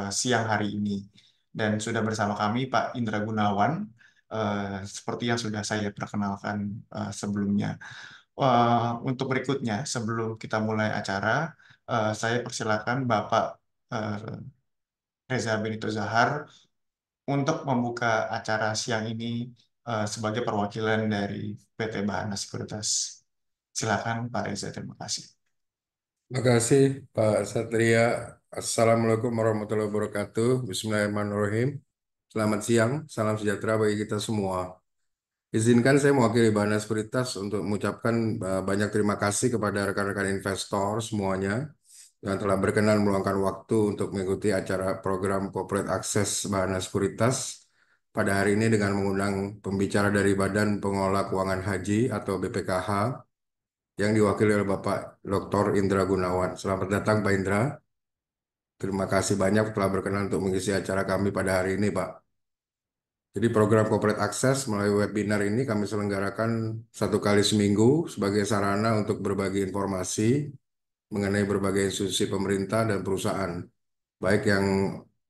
siang hari ini. Dan sudah bersama kami Pak Indra Gunawan, seperti yang sudah saya perkenalkan sebelumnya. Untuk berikutnya, sebelum kita mulai acara, saya persilakan Bapak eh, Reza Benito Zahar untuk membuka acara siang ini sebagai perwakilan dari PT Bahana Sekuritas. Silakan Pak Reza, terima kasih. Terima kasih Pak Satria. Assalamualaikum warahmatullahi wabarakatuh. Bismillahirrahmanirrahim. Selamat siang, salam sejahtera bagi kita semua. Izinkan saya mewakili Banas Sekuritas untuk mengucapkan banyak terima kasih kepada rekan-rekan investor semuanya yang telah berkenan meluangkan waktu untuk mengikuti acara program Corporate Access Banas Sekuritas pada hari ini dengan mengundang pembicara dari Badan Pengelola Keuangan Haji atau BPKH yang diwakili oleh Bapak Dr. Indra Gunawan. Selamat datang Pak Indra. Terima kasih banyak telah berkenan untuk mengisi acara kami pada hari ini, Pak. Jadi program Corporate Access melalui webinar ini kami selenggarakan 1 kali seminggu sebagai sarana untuk berbagi informasi mengenai berbagai institusi pemerintah dan perusahaan, baik yang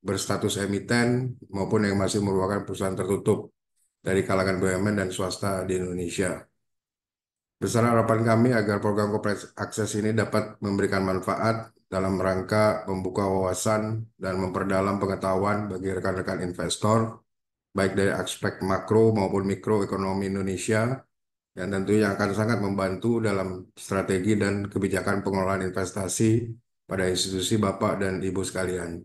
berstatus emiten maupun yang masih merupakan perusahaan tertutup dari kalangan BUMN dan swasta di Indonesia. Besar harapan kami agar program Corporate Access ini dapat memberikan manfaat dalam rangka membuka wawasan dan memperdalam pengetahuan bagi rekan-rekan investor, baik dari aspek makro maupun mikroekonomi Indonesia, yang tentunya akan sangat membantu dalam strategi dan kebijakan pengelolaan investasi pada institusi Bapak dan Ibu sekalian.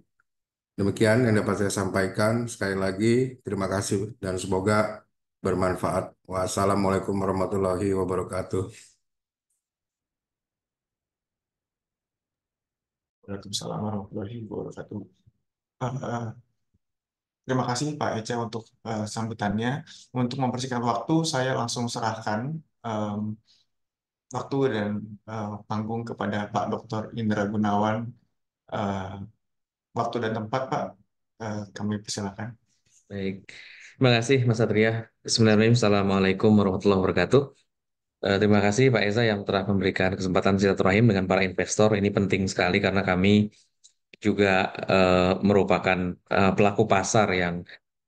Demikian yang dapat saya sampaikan. Sekali lagi, terima kasih dan semoga bermanfaat. Wassalamualaikum warahmatullahi wabarakatuh. Waalaikumsalam warahmatullahi wabarakatuh. Eh, Terima kasih Pak Ece untuk sambutannya. Untuk mempersingkat waktu, saya langsung serahkan em, waktu dan panggung kepada Pak Dr. Indra Gunawan. Eh, Waktu dan tempat, Pak, kami persilakan. Baik, terima kasih Mas Satria. Bismillahirrahmanirrahim. Assalamualaikum warahmatullahi wabarakatuh. Terima kasih Pak Eza yang telah memberikan kesempatan silaturahim dengan para investor. Ini penting sekali karena kami juga merupakan pelaku pasar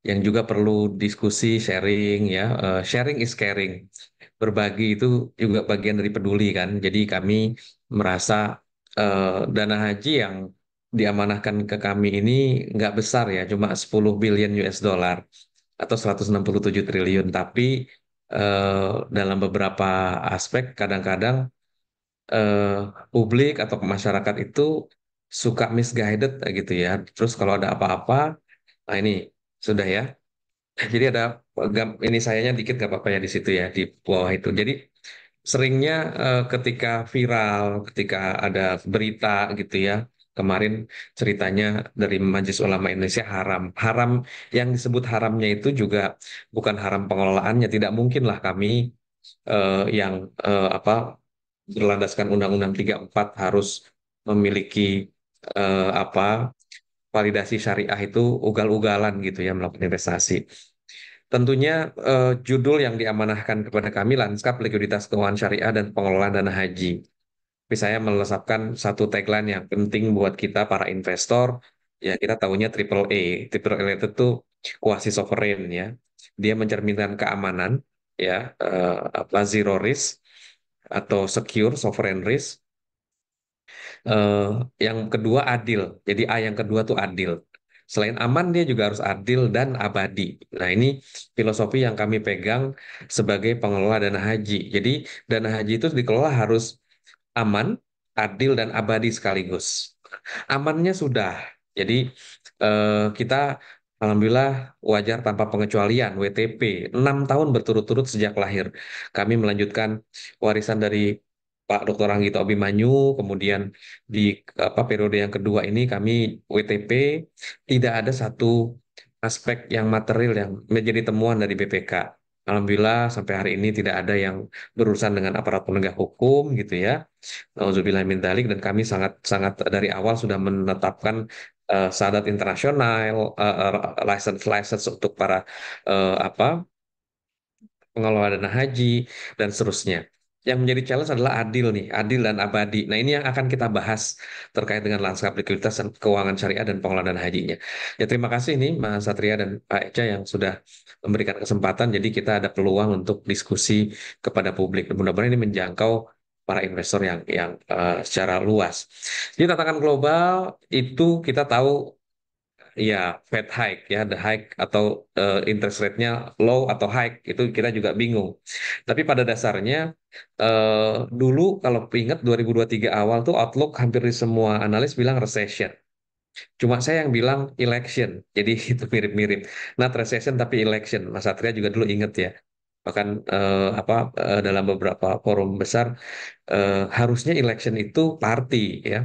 yang juga perlu diskusi, sharing ya. Sharing is caring. Berbagi itu juga bagian dari peduli kan. Jadi kami merasa dana haji yang diamanahkan ke kami ini nggak besar ya, cuma 10 billion US dollar atau 167 triliun. Tapi dalam beberapa aspek kadang-kadang eh, publik atau masyarakat itu suka misguided gitu ya. Terus kalau ada apa-apa, nah ini sudah ya. Jadi ada ini sayanya dikit gak apa-apa ya di situ ya di bawah itu. Jadi seringnya ketika viral, ketika ada berita gitu ya. Kemarin ceritanya dari Majelis Ulama Indonesia haram. Haram yang disebut haramnya itu juga bukan haram pengelolaannya. Tidak mungkin lah kami yang apa berlandaskan Undang-Undang 34 harus memiliki apa validasi syariah itu ugal-ugalan gitu ya melakukan investasi. Tentunya judul yang diamanahkan kepada kami lanskap likuiditas keuangan syariah dan pengelolaan dana haji. Tapi saya melesatkan satu tagline yang penting buat kita para investor. Ya kita tahunya triple A. Triple A itu tuh kuasi sovereign ya. Dia mencerminkan keamanan ya apa zero risk atau secure sovereign risk. Eh, yang kedua adil. Jadi A yang kedua tuh adil. Selain aman, dia juga harus adil dan abadi. Nah, ini filosofi yang kami pegang sebagai pengelola dana haji. Jadi, dana haji itu dikelola harus aman, adil, dan abadi sekaligus. Amannya sudah. Jadi, kita alhamdulillah wajar tanpa pengecualian, WTP, 6 tahun berturut-turut sejak lahir. Kami melanjutkan warisan dari Pak Dr. Anggito Abimanyu, kemudian di periode yang kedua ini kami WTP tidak ada satu aspek yang material yang menjadi temuan dari BPK. Alhamdulillah sampai hari ini tidak ada yang berurusan dengan aparat penegak hukum gitu ya. Nauzubillah min dzalik, dan kami sangat sangat dari awal sudah menetapkan syahadat internasional, license license untuk para apa pengelola dana haji dan seterusnya. yang menjadi challenge adalah adil nih, adil dan abadi. Nah, ini yang akan kita bahas terkait dengan lanskap likuiditas dan keuangan syariah dan pengelolaan hajinya. Ya, terima kasih nih Mas Satria dan Pak Eca yang sudah memberikan kesempatan. Jadi kita ada peluang untuk diskusi kepada publik. Mudah-mudahan ini menjangkau para investor yang secara luas. Jadi tantangan global itu kita tahu ya Fed hike ya, the hike atau interest rate-nya low atau hike itu kita juga bingung. Tapi pada dasarnya dulu kalau ingat 2023 awal tuh outlook hampir di semua analis bilang recession. Cuma saya yang bilang election. Jadi itu mirip-mirip. Not recession tapi election. Mas Satria juga dulu inget ya. Bahkan dalam beberapa forum besar harusnya election itu party ya.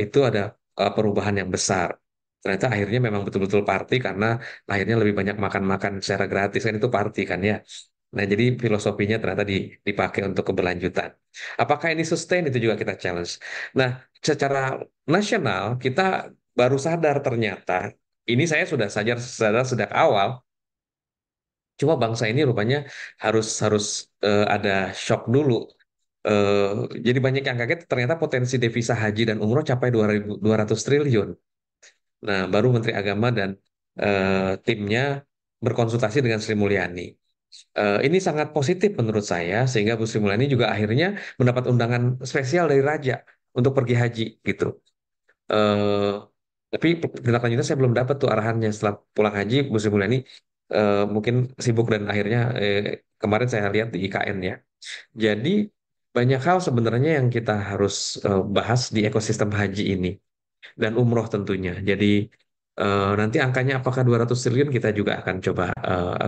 Itu ada perubahan yang besar. Ternyata akhirnya memang betul-betul party karena akhirnya lebih banyak makan-makan secara gratis kan itu party kan ya. Nah, jadi filosofinya ternyata dipakai untuk keberlanjutan. Apakah ini sustain itu juga kita challenge. Nah, secara nasional kita baru sadar ternyata ini saya sudah sadar sejak awal. Cuma bangsa ini rupanya harus harus ada shock dulu. Eh, jadi banyak yang kaget ternyata potensi devisa haji dan umroh capai 200 triliun. Nah, baru Menteri Agama dan timnya berkonsultasi dengan Sri Mulyani. Ini sangat positif menurut saya, sehingga Bu Sri Mulyani juga akhirnya mendapat undangan spesial dari Raja untuk pergi haji gitu. Eh, tapi tindak lanjutnya saya belum dapat tuh arahannya setelah pulang haji Bu Sri Mulyani mungkin sibuk dan akhirnya kemarin saya lihat di IKN ya. Jadi banyak hal sebenarnya yang kita harus bahas di ekosistem haji ini dan umroh tentunya. Jadi nanti angkanya apakah 200 triliun kita juga akan coba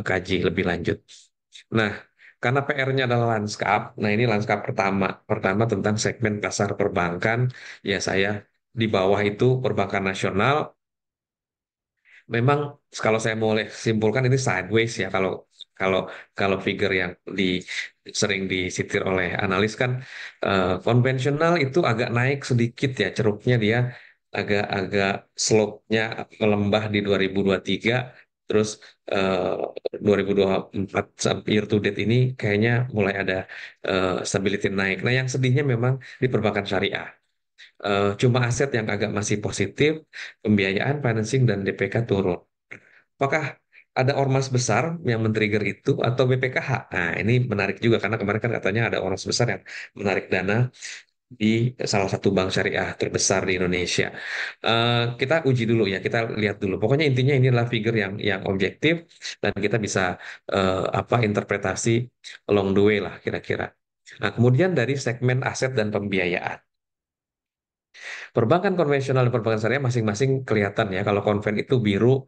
kaji lebih lanjut. Nah, karena PR-nya adalah lanskap, nah ini lanskap pertama. Pertama tentang segmen pasar perbankan, ya saya di bawah itu perbankan nasional, memang kalau saya boleh simpulkan ini sideways ya kalau kalau kalau figure yang di sering disitir oleh analis kan konvensional itu agak naik sedikit ya ceruknya dia agak-agak slope-nya melembah di 2023 terus eh, 2024 sampai year to date ini kayaknya mulai ada stability naik. Nah, yang sedihnya memang di perbankan syariah. Cuma aset yang agak masih positif, pembiayaan, financing, dan DPK turun. Apakah ada ormas besar yang men-trigger itu atau BPKH? Nah, ini menarik juga karena kemarin kan katanya ada ormas besar yang menarik dana di salah satu bank syariah terbesar di Indonesia. Kita uji dulu ya, kita lihat dulu. Pokoknya intinya ini adalah figure yang objektif dan kita bisa interpretasi along the way lah kira-kira. Nah, kemudian dari segmen aset dan pembiayaan. Perbankan konvensional dan perbankan syariah masing-masing kelihatan ya. Kalau konven itu biru,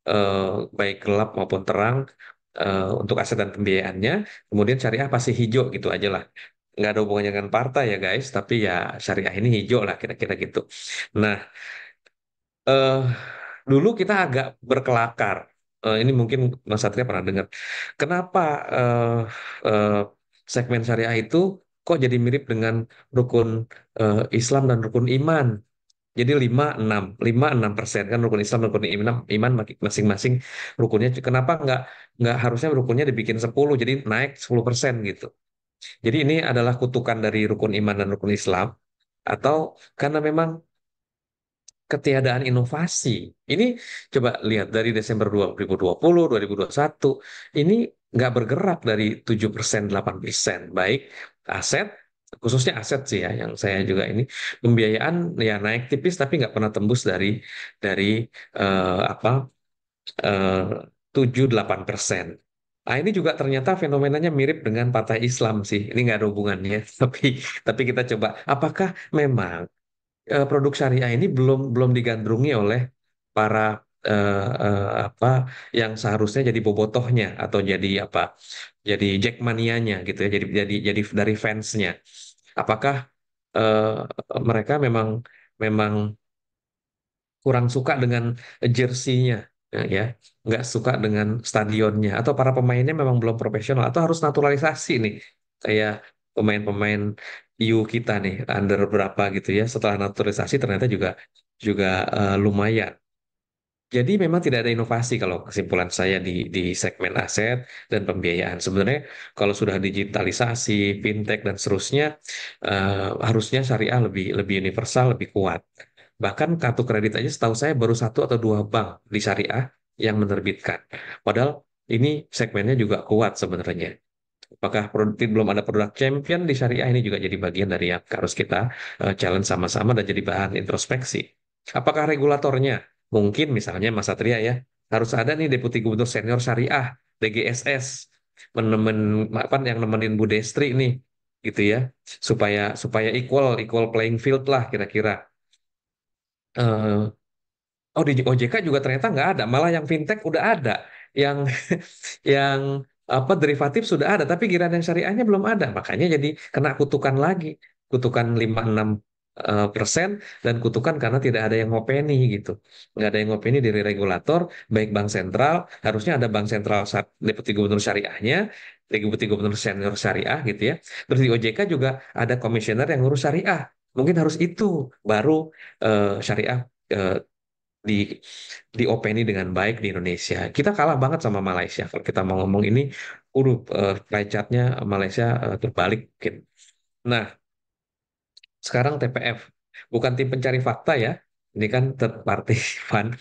eh, baik gelap maupun terang untuk aset dan pembiayaannya. Kemudian syariah pasti hijau gitu aja lah. Nggak ada hubungannya dengan partai ya guys, tapi ya syariah ini hijau lah kira-kira gitu. Nah, eh, dulu kita agak berkelakar. Ini mungkin Mas Satria pernah dengar. Kenapa eh, eh, segmen syariah itu kok jadi mirip dengan rukun Islam dan rukun iman? Jadi 5-6% kan rukun Islam dan rukun iman masing-masing rukunnya. Kenapa nggak harusnya rukunnya dibikin 10 jadi naik 10% gitu. Jadi ini adalah kutukan dari rukun iman dan rukun Islam atau karena memang ketiadaan inovasi. Ini coba lihat dari Desember 2020, 2021 ini nggak bergerak dari 7%, 8%. Baik aset, khususnya aset sih ya, yang saya juga ini pembiayaan ya naik tipis tapi nggak pernah tembus dari eh, apa 7-8%. Nah, ini juga ternyata fenomenanya mirip dengan Partai Islam sih. Ini nggak ada hubungannya, tapi kita coba apakah memang produk syariah ini belum belum digandrungi oleh para apa yang seharusnya jadi bobotohnya atau jadi jackmanianya gitu ya jadi dari fansnya apakah eh, mereka memang memang kurang suka dengan jersey-nya ya nggak suka dengan stadionnya atau para pemainnya memang belum profesional atau harus naturalisasi nih kayak pemain-pemain EU kita nih under berapa gitu ya setelah naturalisasi ternyata juga juga lumayan. Jadi memang tidak ada inovasi kalau kesimpulan saya di segmen aset dan pembiayaan. Sebenarnya kalau sudah digitalisasi, fintech dan seterusnya, harusnya syariah lebih lebih universal, lebih kuat. Bahkan kartu kredit aja setahu saya baru satu atau dua bank di syariah yang menerbitkan. Padahal ini segmennya juga kuat sebenarnya. Apakah belum ada produk champion di syariah, ini juga jadi bagian dari yang harus kita challenge sama-sama dan jadi bahan introspeksi. Apakah regulatornya? Mungkin misalnya Mas Satria ya, harus ada nih Deputi Gubernur Senior Syariah, DGSS, menemen, apa, yang nemenin Bu Destri nih, gitu ya, supaya supaya equal equal playing field lah kira-kira. Eh, Oh, di OJK juga ternyata nggak ada, malah yang fintech udah ada, yang yang apa derivatif sudah ada, tapi giliran yang syariahnya belum ada, makanya jadi kena kutukan lagi, kutukan 5-6% dan kutukan karena tidak ada yang ngopeni gitu, nggak ada yang ngopeni dari regulator, baik bank sentral, harusnya ada bank sentral deputi gubernur syariahnya, deputi gubernur senior syariah gitu ya, terus di OJK juga ada komisioner yang ngurus syariah, mungkin harus itu baru syariah eh, di diopeni dengan baik di Indonesia. Kita kalah banget sama Malaysia. Kalau kita mau ngomong ini, pie chart-nya Malaysia terbalik mungkin. Nah, sekarang TPF bukan tim pencari fakta ya. Ini kan third party fund,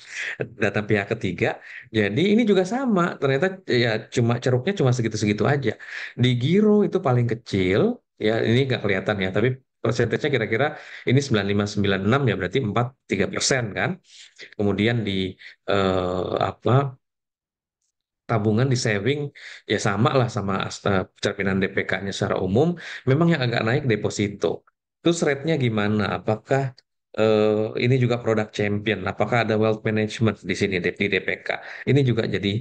data pihak ketiga. Jadi ini juga sama. Ternyata ya cuma ceruknya cuma segitu-segitu aja. Di Giro itu paling kecil, ya ini nggak kelihatan ya. Tapi persentasenya kira-kira ini 9596 ya, berarti 43% kan. Kemudian di apa, tabungan di saving ya sama lah sama cerminan DPK-nya secara umum. Memang yang agak naik deposito. Terus rate-nya gimana? Apakah ini juga produk champion? Apakah ada wealth management di sini di DPK? Ini juga jadi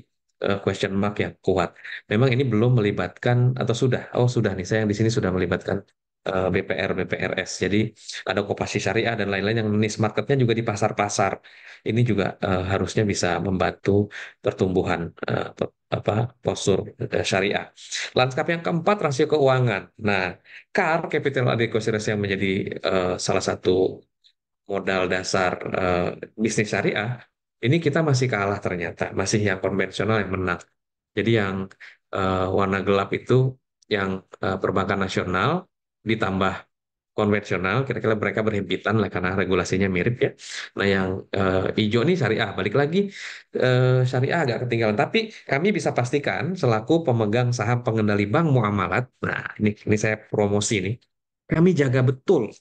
question mark yang kuat. Memang ini belum melibatkan atau sudah? Oh sudah nih, saya yang di sini sudah melibatkan BPR, BPRS. Jadi ada koperasi syariah dan lain-lain yang niche marketnya juga di pasar-pasar. Ini juga harusnya bisa membantu pertumbuhan apa postur syariah. Lanskap yang keempat, rasio keuangan. Nah, CAR Capital Adequacy Ratio yang menjadi salah satu modal dasar bisnis syariah, ini kita masih kalah ternyata, masih yang konvensional yang menang. Jadi yang warna gelap itu yang perbankan nasional ditambah konvensional, kira-kira mereka berhimpitan lah karena regulasinya mirip ya. Nah, yang hijau ini syariah, balik lagi syariah agak ketinggalan. Tapi kami bisa pastikan selaku pemegang saham pengendali bank muamalat, nah ini saya promosi nih, kami jaga betul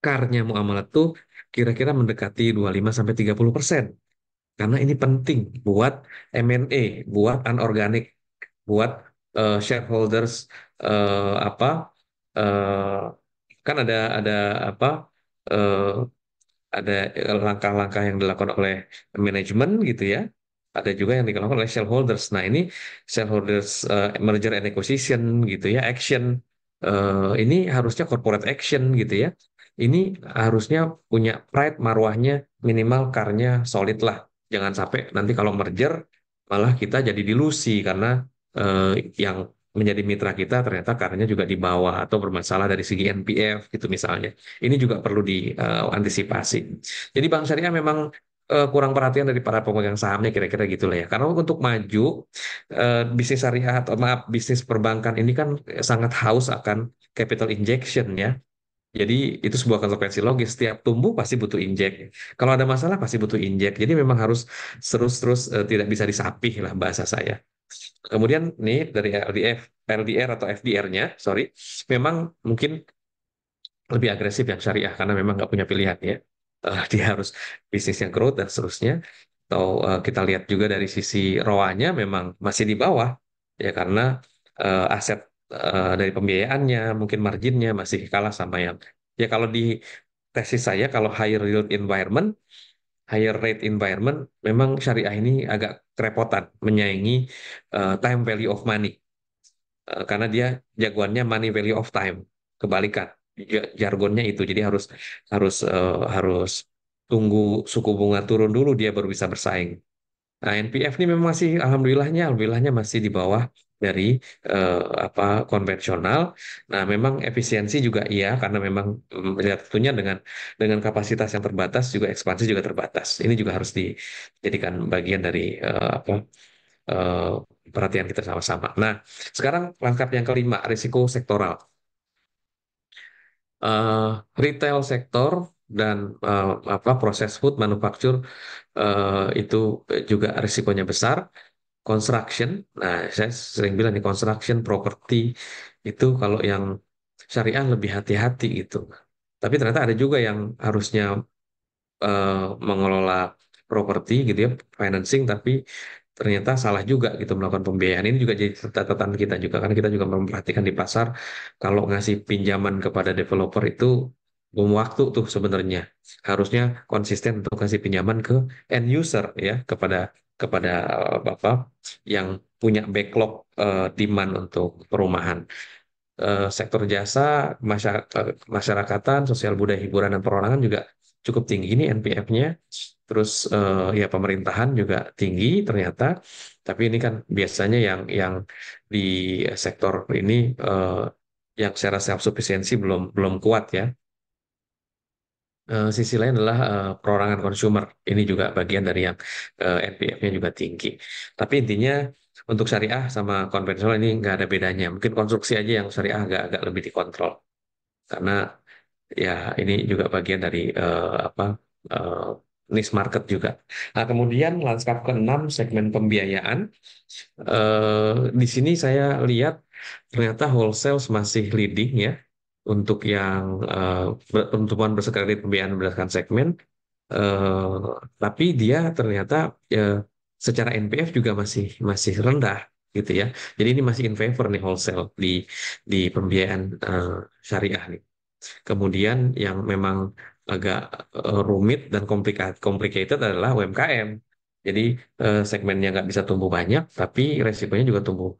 karnya muamalat tuh kira-kira mendekati 25-30%. Karena ini penting buat M&A, buat anorganik, buat shareholders apa eh, kan ada apa eh, ada langkah-langkah yang dilakukan oleh manajemen gitu ya. Ada juga yang dilakukan oleh shareholders. Nah, ini shareholders merger and acquisition gitu ya, action. Ini harusnya corporate action gitu ya. Ini harusnya punya pride marwahnya minimal karnya solid lah. Jangan sampai nanti kalau merger malah kita jadi dilusi karena yang menjadi mitra kita ternyata karenanya juga di bawah atau bermasalah dari segi NPF gitu misalnya. Ini juga perlu diantisipasi. Jadi Bank Syariah memang kurang perhatian dari para pemegang sahamnya kira-kira gitulah ya. Karena untuk maju bisnis syariah atau maaf bisnis perbankan ini kan sangat haus akan capital injection ya. Jadi itu sebuah konsekuensi logis. Setiap tumbuh pasti butuh injek. Kalau ada masalah pasti butuh injek. Jadi memang harus terus-terus tidak bisa disapih lah bahasa saya. Kemudian nih dari LDR atau FDR-nya, sorry, memang mungkin lebih agresif yang syariah karena memang nggak punya pilihan ya. Dia harus bisnisnya growth dan seterusnya. Atau kita lihat juga dari sisi ROA-nya memang masih di bawah ya karena aset dari pembiayaannya, mungkin marginnya masih kalah sama yang ya kalau di tesis saya kalau higher yield environment, higher rate environment, memang syariah ini agak kerepotan menyaingi time value of money. Karena dia jagoannya money value of time, kebalikan jargonnya itu, jadi harus harus harus tunggu suku bunga turun dulu dia baru bisa bersaing. Nah, NPF ini memang masih alhamdulillahnya masih di bawah dari apa konvensional. Nah, memang efisiensi juga iya karena memang melihat tentunya dengan kapasitas yang terbatas juga ekspansi juga terbatas. Ini juga harus dijadikan bagian dari apa eh, perhatian kita sama-sama. Nah, sekarang langkah yang kelima, risiko sektoral. Eh, Retail sektor dan apa proses food manufacture itu juga risikonya besar. Construction, nah saya sering bilang nih construction property itu kalau yang syariah lebih hati-hati gitu. Tapi ternyata ada juga yang harusnya eh, mengelola properti gitu ya, financing, tapi ternyata salah juga gitu melakukan pembiayaan. Ini juga jadi catatan kita juga, karena kita juga memperhatikan di pasar kalau ngasih pinjaman kepada developer itu bom waktu tuh sebenarnya. Harusnya konsisten untuk kasih pinjaman ke end user ya, kepada Bapak yang punya backlog demand untuk perumahan. Sektor jasa, masyarakatan, sosial budaya, hiburan, dan perorangan juga cukup tinggi ini NPF-nya. Terus ya pemerintahan juga tinggi ternyata. Tapi ini kan biasanya yang di sektor ini yang secara self sufficiency belum belum kuat ya. Sisi lain adalah perorangan konsumer. Ini juga bagian dari yang NPF-nya juga tinggi. Tapi intinya untuk syariah sama konvensional ini nggak ada bedanya. Mungkin konstruksi aja yang syariah agak-agak lebih dikontrol. Karena ya ini juga bagian dari apa eh, niche market juga. Nah, kemudian lanskap keenam segmen pembiayaan. Di sini saya lihat ternyata wholesale masih leading ya untuk yang pertumbuhan bersekredit pembiayaan berdasarkan segmen. Eh, tapi dia ternyata secara NPF juga masih masih rendah gitu ya. Jadi ini masih in favor nih wholesale di pembiayaan syariah nih. Kemudian yang memang agak rumit dan complicated adalah UMKM. Jadi segmennya nggak bisa tumbuh banyak, tapi resikonya juga tumbuh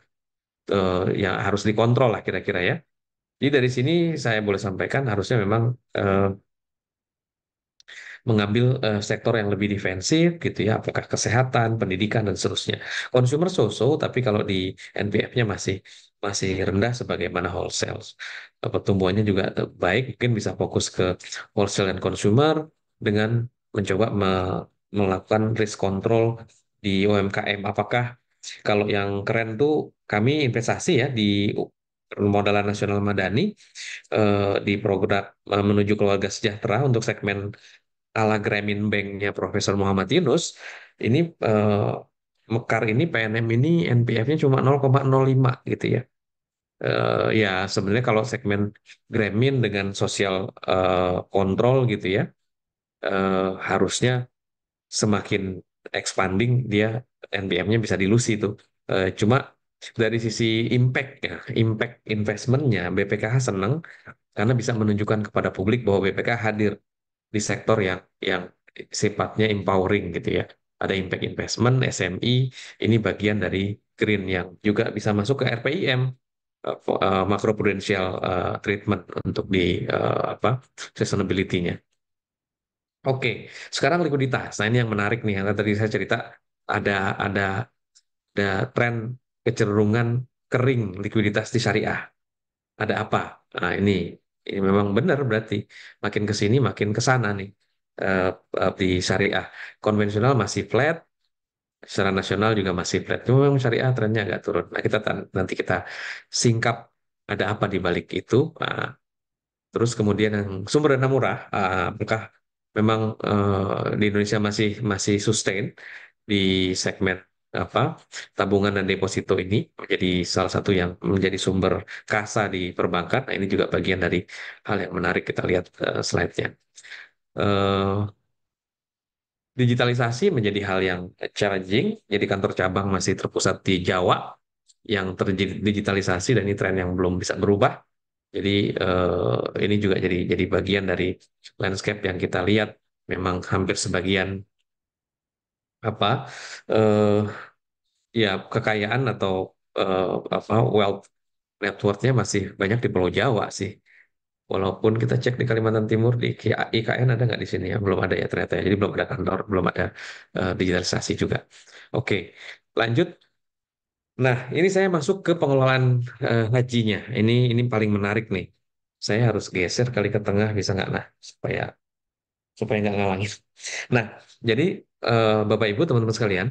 yang harus dikontrol lah kira-kira ya. Jadi dari sini saya boleh sampaikan harusnya memang eh, mengambil sektor yang lebih defensif gitu ya, apakah kesehatan, pendidikan dan seterusnya. Consumer so-so, tapi kalau di NPF-nya masih masih rendah sebagaimana wholesale. Pertumbuhannya juga baik, mungkin bisa fokus ke wholesale dan consumer dengan mencoba melakukan risk control di UMKM. Apakah kalau yang keren tuh kami investasi ya di Permodalan Nasional Madani di program menuju keluarga sejahtera untuk segmen ala Grameen Bank-nya Profesor Muhammad Yunus, ini Mekar ini PNM ini NPF-nya cuma 0,05 gitu ya. Ya sebenarnya kalau segmen Grameen dengan sosial kontrol gitu ya, harusnya semakin expanding dia NPF-nya bisa dilusi tuh. Cuma dari sisi impact ya, impact investmentnya BPKH senang karena bisa menunjukkan kepada publik bahwa BPKH hadir di sektor yang sifatnya empowering gitu ya. Ada impact investment, SME, ini bagian dari green yang juga bisa masuk ke RPIM, macroprudential treatment untuk di apa sustainability-nya. Oke, sekarang likuiditas. Nah ini yang menarik nih, yang tadi saya cerita ada ada ada tren kecenderungan kering likuiditas di syariah. Ada apa? Nah, ini memang benar berarti makin ke sini makin ke sana nih. Eh, di syariah konvensional masih flat, secara nasional juga masih flat. Cuma memang syariah trennya agak turun. Nah, nanti kita singkap ada apa di balik itu. Nah, terus kemudian yang sumber dana murah, apakah memang di Indonesia masih masih sustain di segmen apa tabungan dan deposito ini menjadi salah satu yang menjadi sumber kasa di perbankan. Nah, ini juga bagian dari hal yang menarik kita lihat slide-nya. Eh, Digitalisasi menjadi hal yang challenging. Jadi kantor cabang masih terpusat di Jawa yang terjadi digitalisasi dan ini tren yang belum bisa berubah. Jadi ini juga jadi bagian dari landscape yang kita lihat. Memang hampir sebagian apa eh, ya kekayaan atau eh, apa wealth networknya masih banyak di Pulau Jawa sih. Walaupun kita cek di Kalimantan Timur di IKN ada nggak di sini ya? Belum ada ya ternyata ya. Jadi belum ada kantor, belum ada digitalisasi juga. Oke, lanjut. Nah, ini saya masuk ke pengelolaan hajinya. Ini paling menarik nih. Saya harus geser kali ke tengah bisa nggak? Nah, supaya supaya nggak ngalangin. Nah, jadi Bapak Ibu teman-teman sekalian,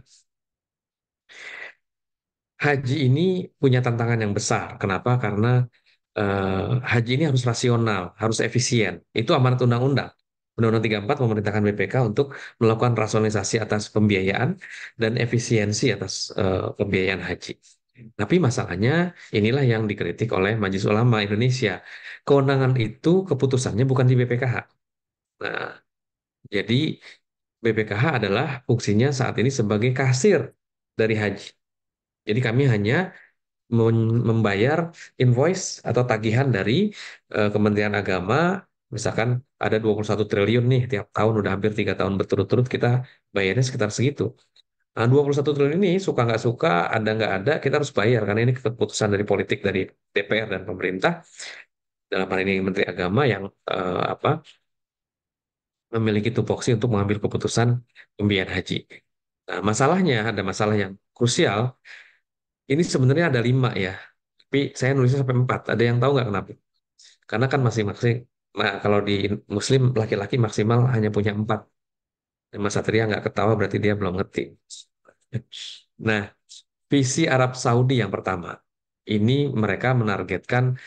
haji ini punya tantangan yang besar. Kenapa? Karena haji ini harus rasional, harus efisien. Itu amanat undang-undang. Undang-Undang 34 memerintahkan BPK untuk melakukan rasionalisasi atas pembiayaan dan efisiensi atas pembiayaan haji. Tapi masalahnya inilah yang dikritik oleh Majelis Ulama Indonesia. Kewenangan itu keputusannya bukan di BPKH. Nah, jadi BPKH adalah fungsinya saat ini sebagai kasir dari haji. Jadi kami hanya membayar invoice atau tagihan dari Kementerian Agama, misalkan ada 21 triliun nih tiap tahun, udah hampir 3 tahun berturut-turut kita bayarnya sekitar segitu. Nah, 21 triliun ini suka nggak suka, ada nggak ada, kita harus bayar karena ini keputusan dari politik dari DPR dan pemerintah, dalam hal ini Menteri Agama yang apa memiliki tupoksi untuk mengambil keputusan pembiayaan haji. Nah, masalahnya ada masalah yang krusial. Ini sebenarnya ada 5 ya, tapi saya nulisnya sampai 4. Ada yang tahu nggak kenapa? Karena kan masing-masing, nah, kalau di Muslim laki-laki maksimal hanya punya 4. Dan Mas Satria nggak ketawa berarti dia belum ngerti. Nah, visi Arab Saudi yang pertama, ini mereka menargetkan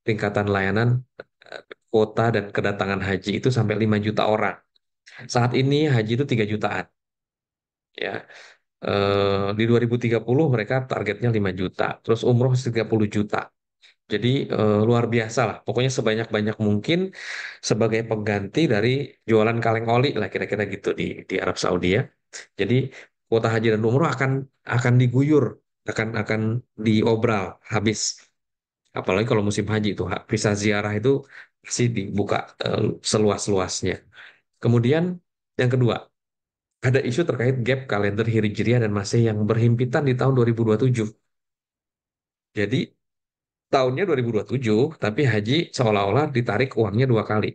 tingkatan layanan kuota dan kedatangan haji itu sampai 5 juta orang. Saat ini haji itu 3 jutaan. Ya, di 2030 mereka targetnya 5 juta, terus umroh 30 juta. Jadi luar biasa lah. Pokoknya sebanyak-banyak mungkin sebagai pengganti dari jualan kaleng oli lah kira-kira gitu di Arab Saudi ya. Jadi kuota haji dan umroh akan diguyur, akan diobral habis. Apalagi kalau musim haji itu visa ziarah itu pasti dibuka seluas-luasnya. Kemudian yang kedua, ada isu terkait gap kalender Hijriah dan Masehi yang berhimpitan di tahun 2027. Jadi tahunnya 2027, tapi haji seolah-olah ditarik uangnya 2 kali.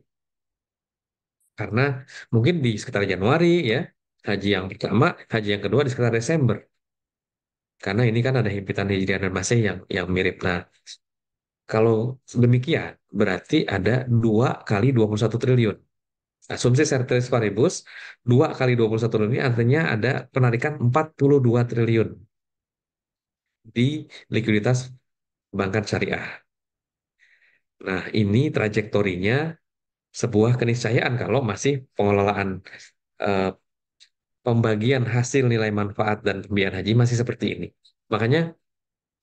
Karena mungkin di sekitar Januari ya, haji yang pertama, haji yang kedua di sekitar Desember. Karena ini kan ada himpitan Hijriah dan Masehi yang mirip. Nah, kalau demikian, berarti ada 2 kali 21 triliun. Asumsi ceteris paribus, 2 kali 21 triliun ini artinya ada penarikan 42 triliun di likuiditas perbankan syariah. Nah, ini trajektorinya sebuah keniscayaan kalau masih pengelolaan eh, pembagian hasil nilai manfaat dan pembiayaan haji masih seperti ini. Makanya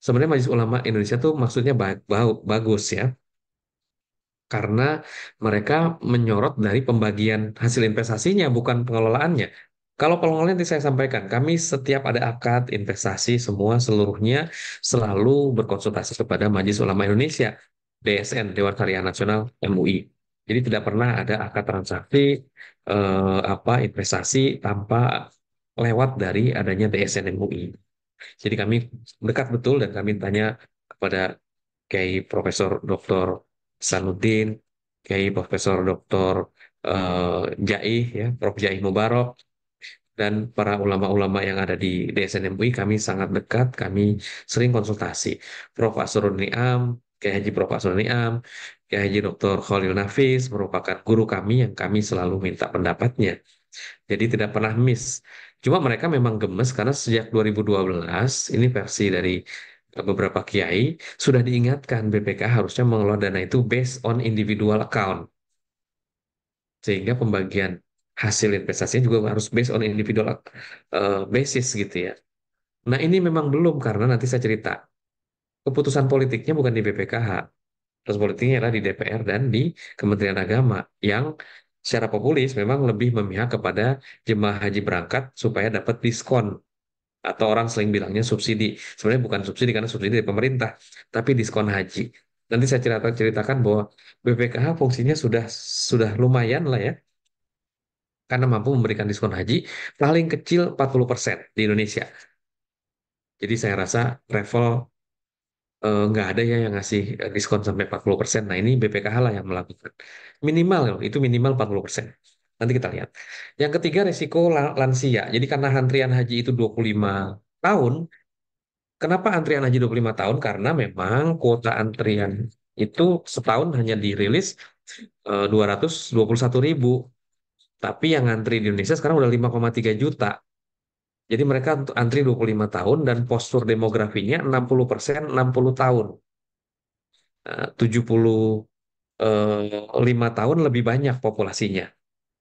sebenarnya Majelis Ulama Indonesia tuh maksudnya bagus ya, karena mereka menyorot dari pembagian hasil investasinya bukan pengelolaannya. Kalau pengelolaan yang saya sampaikan, kami setiap ada akad investasi semua seluruhnya selalu berkonsultasi kepada Majelis Ulama Indonesia, DSN, Dewan Syariah Nasional MUI. Jadi tidak pernah ada akad transaksi apa investasi tanpa lewat dari adanya DSN MUI. Jadi kami dekat betul dan kami tanya kepada Kiai Profesor Dr. Sanuddin, Kiai Profesor Dr. Jaih, ya, Prof. Jaih Mubarok, dan para ulama-ulama yang ada di DSN MUI, kami sangat dekat, kami sering konsultasi. Prof. Asrul Niam, Kiai Haji Prof. Asrul Niam, Kiai Haji Dr. Khalil Nafis merupakan guru kami yang kami selalu minta pendapatnya. Jadi tidak pernah miss. Cuma mereka memang gemes karena sejak 2012, ini versi dari beberapa kiai, sudah diingatkan BPK harusnya mengelola dana itu based on individual account. Sehingga pembagian hasil investasinya juga harus based on individual basis gitu ya. Nah ini memang belum karena nanti saya cerita. Keputusan politiknya bukan di BPKH. Terus politiknya adalah di DPR dan di Kementerian Agama yang secara populis memang lebih memihak kepada jemaah haji berangkat supaya dapat diskon atau orang sering bilangnya subsidi. Sebenarnya bukan subsidi karena subsidi dari pemerintah, tapi diskon haji. Nanti saya ceritakan bahwa BPKH fungsinya sudah lumayan lah ya, karena mampu memberikan diskon haji paling kecil 40% di Indonesia. Jadi saya rasa travel nggak ada ya yang ngasih diskon sampai 40%. Nah, ini BPKH lah yang melakukan. Minimal, loh, itu minimal 40%. Nanti kita lihat. Yang ketiga, resiko lansia. Jadi karena antrian haji itu 25 tahun, Kenapa antrian haji 25 tahun? Karena memang kuota antrian itu setahun hanya dirilis 221.000. Tapi yang antri di Indonesia sekarang udah 5,3 juta. Jadi mereka untuk antri 25 tahun dan postur demografinya 60% 60 tahun. 75 tahun lebih banyak populasinya.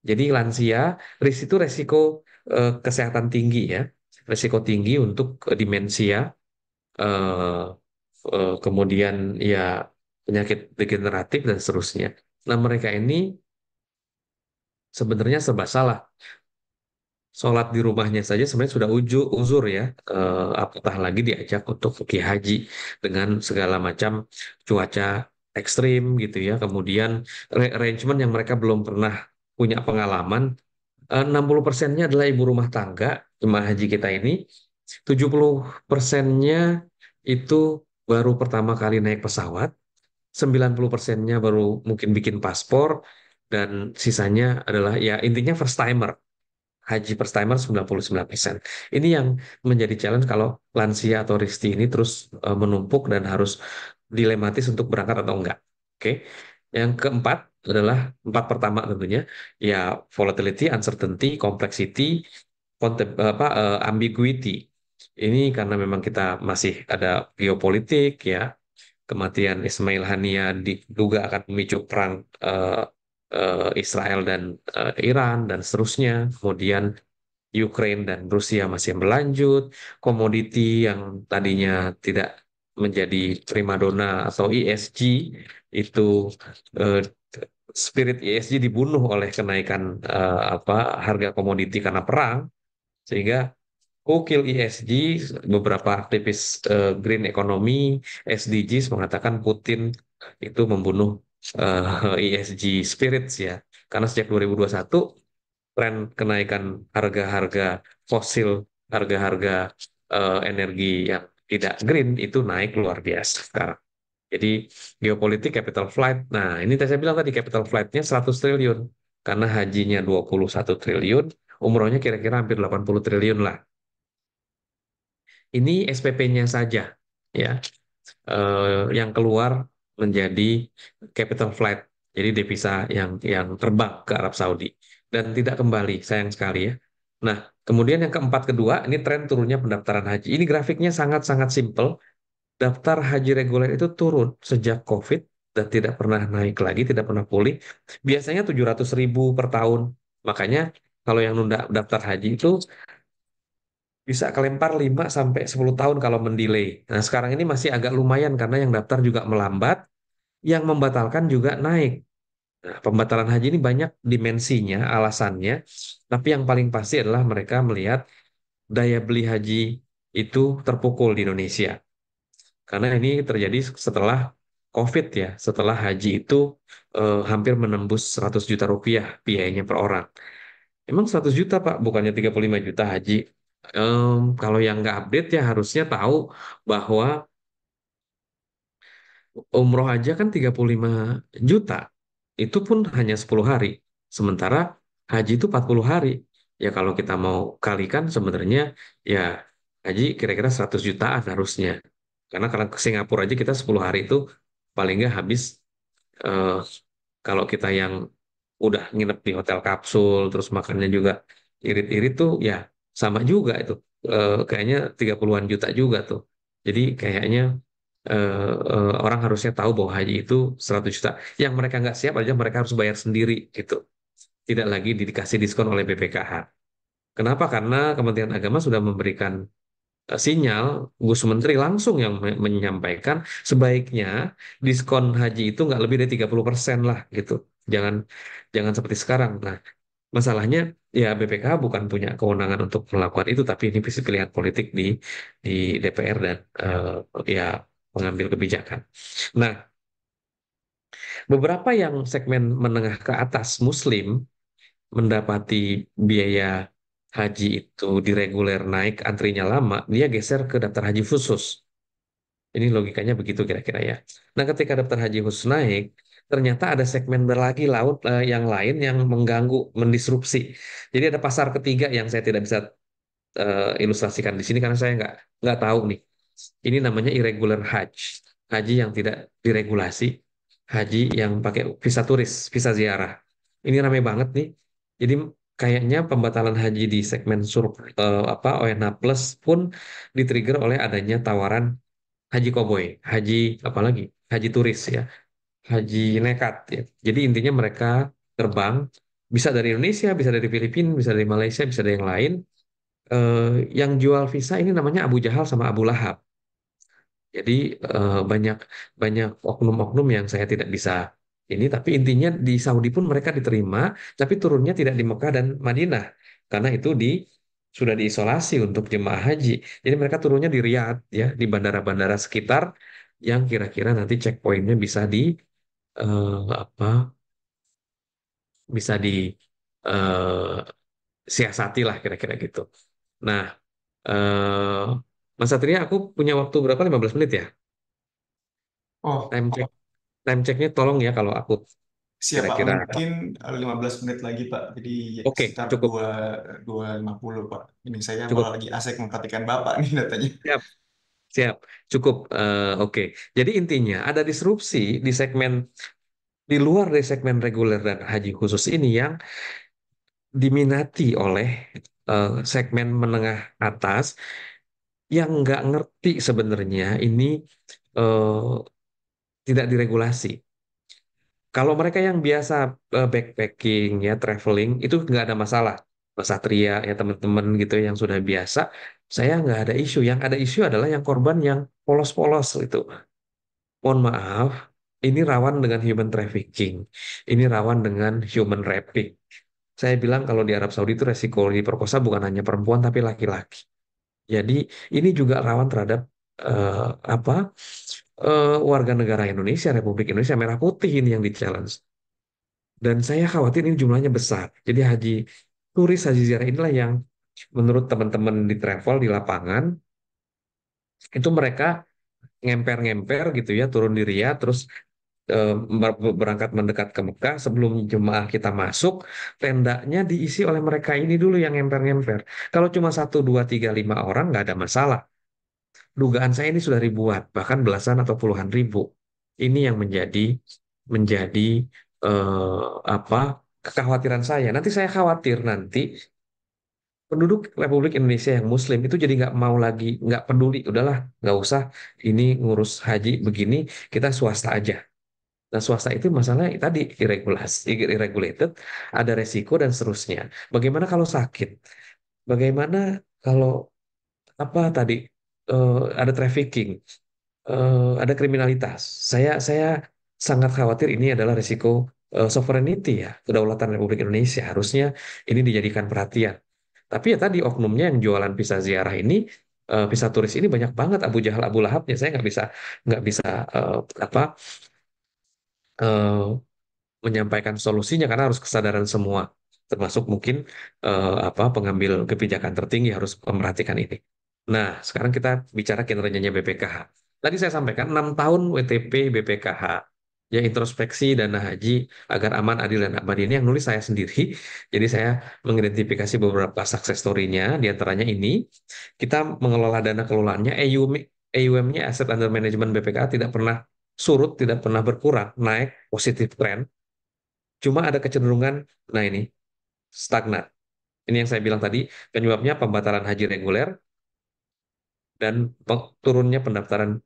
Jadi lansia, itu resiko kesehatan tinggi ya. Resiko tinggi untuk demensia, eh, kemudian ya penyakit degeneratif dan seterusnya. Nah mereka ini sebenarnya serba salah. Sholat di rumahnya saja sebenarnya sudah uzur ya, apatah lagi diajak untuk pergi haji dengan segala macam cuaca ekstrim gitu ya. Kemudian arrangement yang mereka belum pernah punya pengalaman. 60%-nya adalah ibu rumah tangga jemaah haji kita ini. 70%-nya itu baru pertama kali naik pesawat. 90%-nya baru mungkin bikin paspor. Dan sisanya adalah ya intinya first timer. Haji first timer 99%. Ini yang menjadi challenge kalau lansia atau Risti ini terus menumpuk dan harus dilematis untuk berangkat atau enggak. Oke. Yang keempat adalah empat pertama tentunya ya volatility, uncertainty, complexity, ambiguity. Ini karena memang kita masih ada geopolitik ya, kematian Ismail Haniya diduga akan memicu perang Israel dan Iran dan seterusnya. Kemudian Ukraine dan Rusia masih berlanjut, komoditi yang tadinya tidak menjadi primadona atau ESG itu eh, spirit ESG dibunuh oleh kenaikan harga komoditi karena perang, sehingga Ukil ESG, beberapa aktivis green economy, SDGs mengatakan Putin itu membunuh ESG spirits ya. Karena sejak 2021 tren kenaikan harga-harga fosil, harga-harga energi yang tidak green itu naik luar biasa sekarang. Jadi geopolitik capital flight. Nah, ini saya bilang tadi capital flight-nya 100 triliun. Karena hajinya 21 triliun, umrohnya kira-kira hampir 80 triliun lah. Ini SPP-nya saja ya, yang keluar menjadi capital flight, jadi devisa yang terbang ke Arab Saudi dan tidak kembali, sayang sekali ya. Nah, kemudian yang keempat kedua, ini tren turunnya pendaftaran haji. Ini grafiknya sangat-sangat simpel. Daftar haji reguler itu turun sejak COVID dan tidak pernah naik lagi, tidak pernah pulih. Biasanya 700.000 per tahun. Makanya kalau yang nunda daftar haji itu bisa kelempar 5 sampai 10 tahun kalau mendelay. Nah, sekarang ini masih agak lumayan karena yang daftar juga melambat, yang membatalkan juga naik. Nah, pembatalan haji ini banyak dimensinya, alasannya, tapi yang paling pasti adalah mereka melihat daya beli haji itu terpukul di Indonesia. Karena ini terjadi setelah COVID ya, setelah haji itu hampir menembus 100 juta rupiah biayanya per orang. Emang 100 juta Pak, bukannya 35 juta haji. Kalau yang nggak update ya harusnya tahu bahwa umroh aja kan 35 juta. Itu pun hanya 10 hari. Sementara haji itu 40 hari. Ya kalau kita mau kalikan sebenarnya ya haji kira-kira 100 jutaan harusnya. Karena ke Singapura aja kita 10 hari itu paling nggak habis, eh, kalau kita yang udah nginep di hotel kapsul, terus makannya juga irit-irit tuh, ya sama juga itu. Kayaknya 30-an juta juga tuh. Jadi kayaknya orang harusnya tahu bahwa haji itu 100 juta. Yang mereka nggak siap aja mereka harus bayar sendiri gitu. Tidak lagi dikasih diskon oleh BPKH. Kenapa? Karena Kementerian Agama sudah memberikan sinyal, Gus Menteri langsung yang menyampaikan sebaiknya diskon haji itu nggak lebih dari 30% lah gitu. Jangan jangan seperti sekarang. Nah, masalahnya ya BPK bukan punya kewenangan untuk melakukan itu, tapi ini pilihan politik di DPR dan ya mengambil kebijakan. Nah, beberapa yang segmen menengah ke atas Muslim mendapati biaya haji itu di reguler naik, antrinya lama, dia geser ke daftar haji khusus. Ini logikanya begitu kira-kira ya. Nah, ketika daftar haji khusus naik, ternyata ada segmen berlagi laut yang lain yang mengganggu, mendisrupsi. Jadi ada pasar ketiga yang saya tidak bisa ilustrasikan di sini karena saya nggak tahu nih. Ini namanya irregular Hajj, haji yang tidak diregulasi, haji yang pakai visa turis, visa ziarah. Ini ramai banget nih. Jadi kayaknya pembatalan haji di segmen apa ONH Plus pun di-trigger oleh adanya tawaran haji koboi, haji apalagi, haji turis ya, haji nekat ya. Jadi intinya mereka terbang bisa dari Indonesia, bisa dari Filipina, bisa dari Malaysia, bisa dari yang lain. Yang jual visa ini namanya Abu Jahal sama Abu Lahab. Jadi banyak banyak oknum-oknum yang saya tidak bisa ini, tapi intinya di Saudi pun mereka diterima, tapi turunnya tidak di Mekah dan Madinah karena itu sudah diisolasi untuk jemaah haji. Jadi mereka turunnya di Riyadh ya, di bandara-bandara sekitar yang kira-kira nanti checkpointnya apa bisa di siasati lah kira-kira gitu. Nah, eh Mas Satria, aku punya waktu berapa? 15 menit ya. Oh, Time check, time checknya tolong ya kalau aku siap Pak. kira-kira. Mungkin 15 menit lagi Pak. Jadi ya, Oke, sekitar cukup, 2.50 Pak. Ini saya cukup. malah lagi asik memperhatikan Bapak nih datanya. Siap, siap, cukup. Oke. Jadi intinya ada disrupsi di segmen di luar dari segmen reguler dan haji khusus ini yang diminati oleh segmen menengah atas yang nggak ngerti sebenarnya ini eh, tidak diregulasi. Kalau mereka yang biasa backpacking ya traveling itu nggak ada masalah. Mas Satria ya teman-teman gitu yang sudah biasa, saya nggak ada isu. Yang ada isu adalah yang korban yang polos-polos itu. Mohon maaf, ini rawan dengan human trafficking, ini rawan dengan human raping. Saya bilang kalau di Arab Saudi itu resiko diperkosa bukan hanya perempuan tapi laki-laki. Jadi ini juga rawan terhadap eh, apa warga negara Indonesia, Republik Indonesia Merah Putih ini yang di challenge. Dan saya khawatir ini jumlahnya besar. Jadi turis haji ziarah inilah yang menurut teman-teman di travel di lapangan itu mereka ngemper-ngemper gitu ya turun di Riyadh terus eh, berangkat mendekat ke Mekah sebelum jemaah kita masuk tendanya diisi oleh mereka ini dulu yang ngemper-ngemper. Kalau cuma satu, dua, tiga, lima orang nggak ada masalah. Dugaan saya ini sudah ribuan, bahkan belasan atau puluhan ribu. Ini yang menjadi apa kekhawatiran saya. Nanti saya khawatir nanti penduduk Republik Indonesia yang Muslim itu jadi nggak mau lagi, nggak peduli, udahlah, nggak usah ini ngurus haji begini, kita swasta aja. Nah, swasta itu masalahnya tadi irregulated, ada resiko dan seterusnya. Bagaimana kalau sakit? Bagaimana kalau apa tadi ada trafficking? Ada kriminalitas. Saya sangat khawatir ini adalah risiko sovereignty ya, kedaulatan Republik Indonesia. Harusnya ini dijadikan perhatian. Tapi ya tadi oknumnya yang jualan visa ziarah ini, visa turis ini banyak banget Abu Jahal Abu Lahabnya. Saya nggak bisa eh, apa eh, menyampaikan solusinya karena harus kesadaran semua, termasuk mungkin apa pengambil kebijakan tertinggi harus memperhatikan ini. Nah, sekarang kita bicara kinerjanya BPKH. Tadi saya sampaikan 6 tahun WTP BPKH. Ya introspeksi dana haji agar aman, adil, dan abadi ini yang nulis saya sendiri. Jadi saya mengidentifikasi beberapa success story-nya. Di antaranya ini, kita mengelola dana kelolaannya, AUM-nya, Asset Under Management BPKH tidak pernah surut, tidak pernah berkurang, naik, positif tren. Cuma ada kecenderungan, nah ini, stagnan. Ini yang saya bilang tadi, penyebabnya pembatalan haji reguler dan turunnya pendaftaran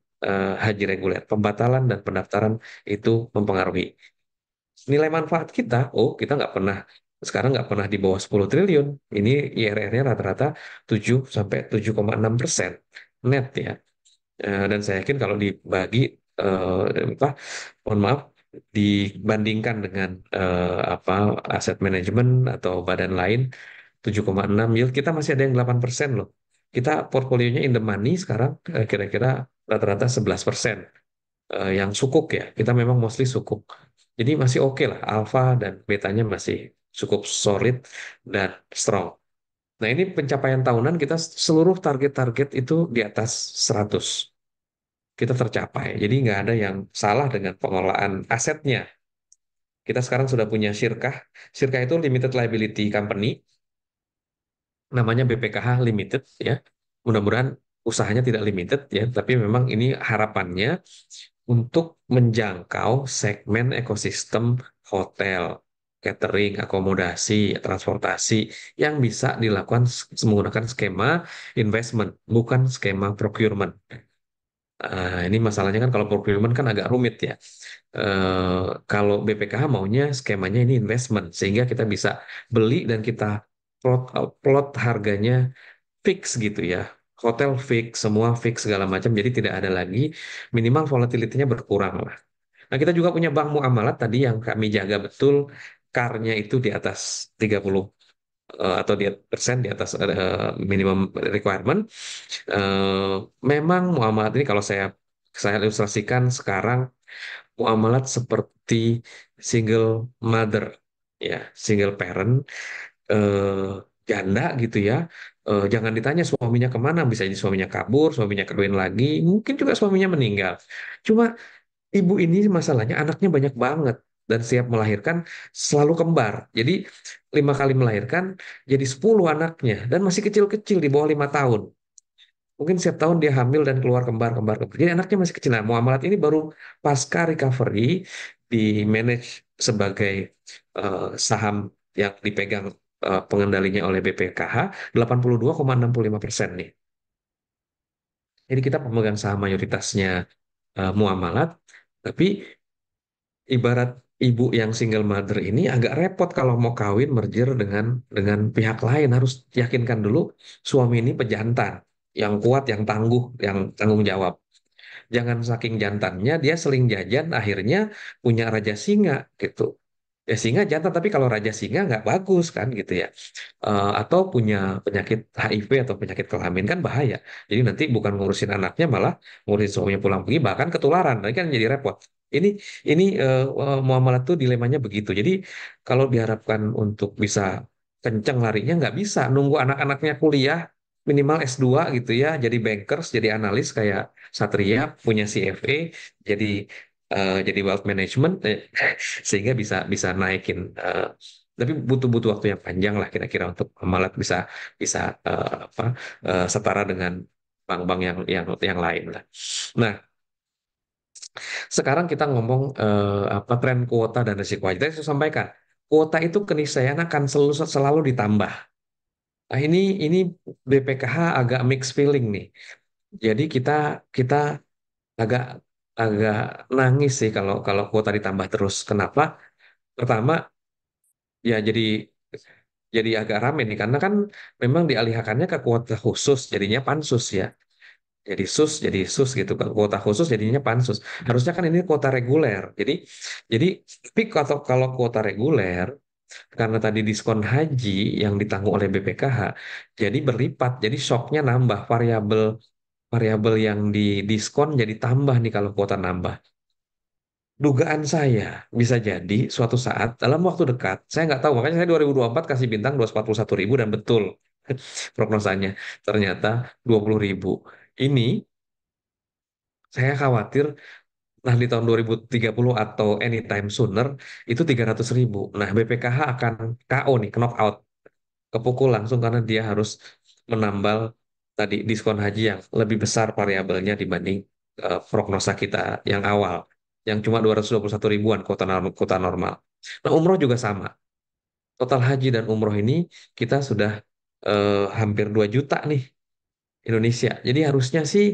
haji reguler. Pembatalan dan pendaftaran itu mempengaruhi. Nilai manfaat kita, oh kita sekarang nggak pernah di bawah 10 triliun. Ini IRR-nya rata-rata 7 sampai 7,6% net ya. Dan saya yakin kalau dibagi apa mohon maaf dibandingkan dengan apa aset manajemen atau badan lain 7,6 yield kita masih ada yang 8% loh. Kita portfolionya in the money sekarang kira-kira rata-rata 11% yang sukuk ya. Kita memang mostly sukuk. Jadi masih oke lah alfa dan betanya masih cukup solid dan strong. Nah, ini pencapaian tahunan kita seluruh target-target itu di atas 100 kita tercapai. Jadi nggak ada yang salah dengan pengelolaan asetnya. Kita sekarang sudah punya Syirkah. Syirkah itu Limited Liability Company, namanya BPKH Limited ya. Mudah-mudahan usahanya tidak limited ya, tapi memang ini harapannya untuk menjangkau segmen ekosistem hotel, catering, akomodasi, transportasi yang bisa dilakukan menggunakan skema investment, bukan skema procurement. Ini masalahnya kan kalau procurement kan agak rumit ya. Kalau BPKH maunya skemanya ini investment, sehingga kita bisa beli dan kita plot harganya fix gitu ya. Hotel fix, semua fix segala macam, jadi tidak ada lagi, minimal volatility-nya berkurang lah. Nah, kita juga punya bank muamalat tadi yang kami jaga betul, CAR-nya itu di atas 30 atau di persen di atas minimum requirement. Eh, Memang muamalat ini kalau saya ilustrasikan sekarang muamalat seperti single mother ya, single parent, eh, janda gitu ya. Jangan ditanya suaminya kemana, bisa jadi suaminya kabur, suaminya kawin lagi, mungkin juga suaminya meninggal. Cuma ibu ini masalahnya anaknya banyak banget dan siap melahirkan selalu kembar. Jadi 5 kali melahirkan jadi 10 anaknya dan masih kecil-kecil di bawah 5 tahun. Mungkin setiap tahun dia hamil dan keluar kembar, kembar, kembar. Jadi anaknya masih kecil. Nah, muamalat ini baru pasca recovery di manage sebagai saham yang dipegang pengendalinya oleh BPKH 82,65% nih. Jadi kita pemegang saham mayoritasnya muamalat, tapi ibarat ibu yang single mother ini agak repot kalau mau kawin merger dengan pihak lain, harus yakinkan dulu suami ini pejantan yang kuat, yang tangguh, yang tanggung jawab. Jangan saking jantannya dia seling jajan akhirnya punya raja singa gitu. Ya singa jantan tapi kalau raja singa nggak bagus kan gitu ya. Atau punya penyakit HIV atau penyakit kelamin kan bahaya. Jadi nanti bukan ngurusin anaknya malah ngurusin suaminya pulang pergi bahkan ketularan. Nanti kan jadi repot. Ini muamalah tuh dilemanya begitu. Jadi kalau diharapkan untuk bisa kenceng larinya nggak bisa nunggu anak-anaknya kuliah minimal S2 gitu ya, jadi bankers, jadi analis kayak Satria punya CFA, jadi jadi wealth management, sehingga bisa bisa naikin. Tapi butuh waktu yang panjang lah kira-kira untuk malah bisa bisa apa setara dengan bank-bank yang lain lah. Nah, sekarang kita ngomong apa tren kuota dan risiko aja. Tadi saya sampaikan, kuota itu keniscayaan akan selalu ditambah. Nah, ini BPKH agak mixed feeling nih. Jadi kita kita agak agak nangis sih kalau kalau kuota ditambah terus. Kenapa? Pertama, ya jadi agak rame nih karena kan memang dialihkannya ke kuota khusus jadinya pansus ya. Jadi sus gitu kan kuota khusus jadinya pansus. Harusnya kan ini kuota reguler. Jadi tapi kalau kuota reguler karena tadi diskon haji yang ditanggung oleh BPKH jadi berlipat. Jadi shocknya nambah variabel variabel yang di diskon jadi tambah nih kalau kuota nambah. Dugaan saya bisa jadi suatu saat dalam waktu dekat, saya nggak tahu, makanya saya 2024 kasih bintang 241.000 dan betul prognosanya ternyata 20.000. Ini saya khawatir nah di tahun 2030 atau anytime sooner itu 300.000. Nah BPKH akan KO nih, knock out, kepukul langsung karena dia harus menambal tadi diskon haji yang lebih besar variabelnya dibanding prognosa kita yang awal, yang cuma 221 ribuan kota normal. Nah, umroh juga sama. Total haji dan umroh ini kita sudah hampir 2 juta nih Indonesia. Jadi harusnya sih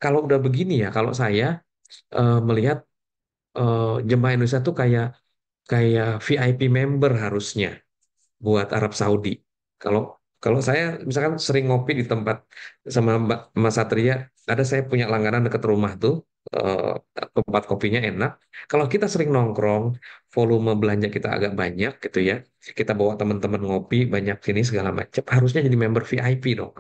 kalau udah begini ya, kalau saya melihat jemaah Indonesia tuh kayak kayak VIP member harusnya buat Arab Saudi. Kalau kalau saya misalkan sering ngopi di tempat sama Mbak Mas Satria, ada saya punya langganan dekat rumah tuh, eh, tempat kopinya enak. Kalau kita sering nongkrong, volume belanja kita agak banyak gitu ya, kita bawa teman-teman ngopi banyak sini segala macam, harusnya jadi member VIP dong.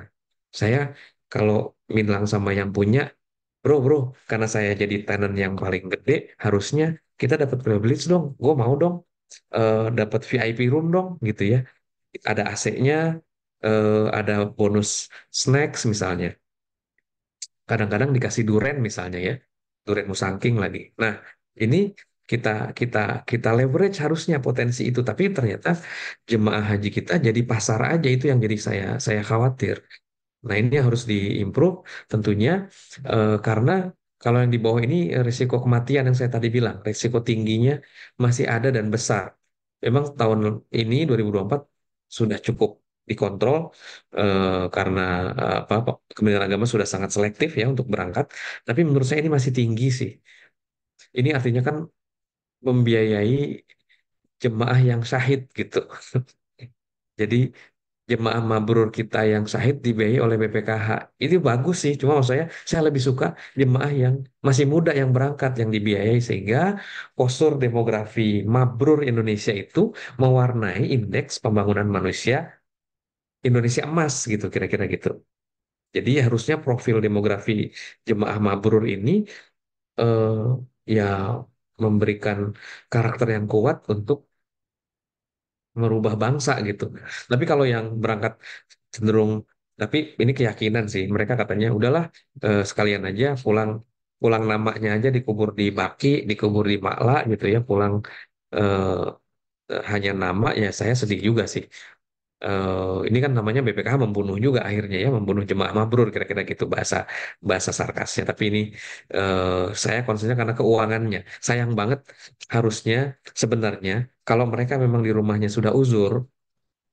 Saya kalau bilang sama yang punya, bro, karena saya jadi tenant yang paling gede, harusnya kita dapat privilege dong. Gue mau dong dapat VIP room dong gitu ya, ada AC-nya, ada bonus snacks misalnya. Kadang-kadang dikasih duren misalnya ya, duren musangking lagi. Nah, ini kita kita kita leverage harusnya potensi itu, tapi ternyata jemaah haji kita jadi pasar aja itu yang jadi saya khawatir. Nah, ini harus diimprove tentunya karena kalau yang di bawah ini risiko kematian yang saya tadi bilang, risiko tingginya masih ada dan besar. Memang tahun ini 2024 sudah cukup dikontrol karena apa Kementerian Agama sudah sangat selektif ya untuk berangkat. Tapi menurut saya ini masih tinggi sih. Ini artinya kan membiayai jemaah yang syahid gitu. Jadi jemaah mabrur kita yang syahid dibiayai oleh BPKH. Itu bagus sih, cuma maksud saya lebih suka jemaah yang masih muda yang berangkat yang dibiayai sehingga postur demografi mabrur Indonesia itu mewarnai indeks pembangunan manusia Indonesia emas gitu kira-kira gitu. Jadi harusnya profil demografi jemaah mabrur ini eh, ya memberikan karakter yang kuat untuk merubah bangsa gitu. Tapi kalau yang berangkat cenderung, tapi ini keyakinan sih. Mereka katanya udahlah sekalian aja pulang pulang namanya aja dikubur di Baki, dikubur di Makla gitu ya. Pulang eh, hanya nama ya saya sedih juga sih. Ini kan namanya BPKH membunuh juga akhirnya ya, membunuh jemaah mabrur kira-kira gitu bahasa bahasa sarkasnya. Tapi ini saya concernnya karena keuangannya. Sayang banget harusnya sebenarnya kalau mereka memang di rumahnya sudah uzur,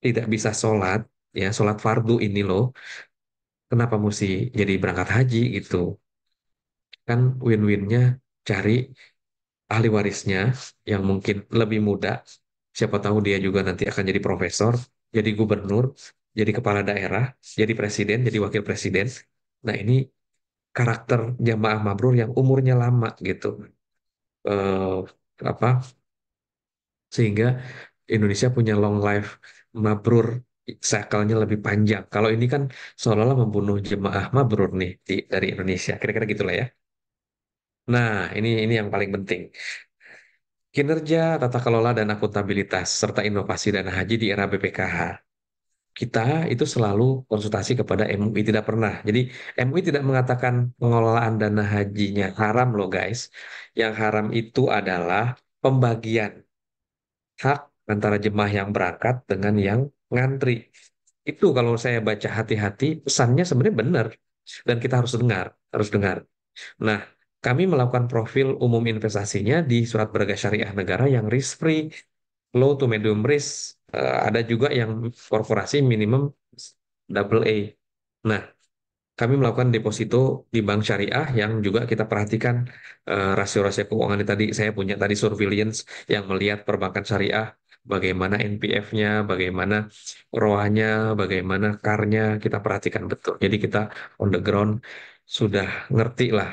tidak bisa sholat, ya sholat fardu ini loh, kenapa mesti jadi berangkat haji gitu? Kan win-winnya cari ahli warisnya yang mungkin lebih muda, siapa tahu dia juga nanti akan jadi profesor, jadi gubernur, jadi kepala daerah, jadi presiden, jadi wakil presiden. Nah ini karakter jamaah mabrur yang umurnya lama gitu. Eh, apa sehingga Indonesia punya long life mabrur cycle-nya lebih panjang. Kalau ini kan seolah-olah membunuh jemaah mabrur nih dari Indonesia. Kira-kira gitulah ya. Nah, ini yang paling penting. Kinerja, tata kelola dan akuntabilitas serta inovasi dana haji di era BPKH. Kita itu selalu konsultasi kepada MUI tidak pernah. Jadi MUI tidak mengatakan pengelolaan dana hajinya haram loh guys. Yang haram itu adalah pembagian hak antara jemaah yang berangkat dengan yang ngantri. Itu kalau saya baca hati-hati, pesannya sebenarnya benar. Dan kita harus dengar, harus dengar. Nah, kami melakukan profil umum investasinya di surat berharga syariah negara yang risk free, low to medium risk. Ada juga yang korporasi minimum double A. Nah, kami melakukan deposito di bank syariah yang juga kita perhatikan rasio-rasio keuangan ini tadi. Saya punya tadi surveillance yang melihat perbankan syariah, bagaimana NPF-nya, bagaimana ROA-nya, bagaimana CAR-nya, kita perhatikan betul. Jadi kita on the ground sudah ngerti lah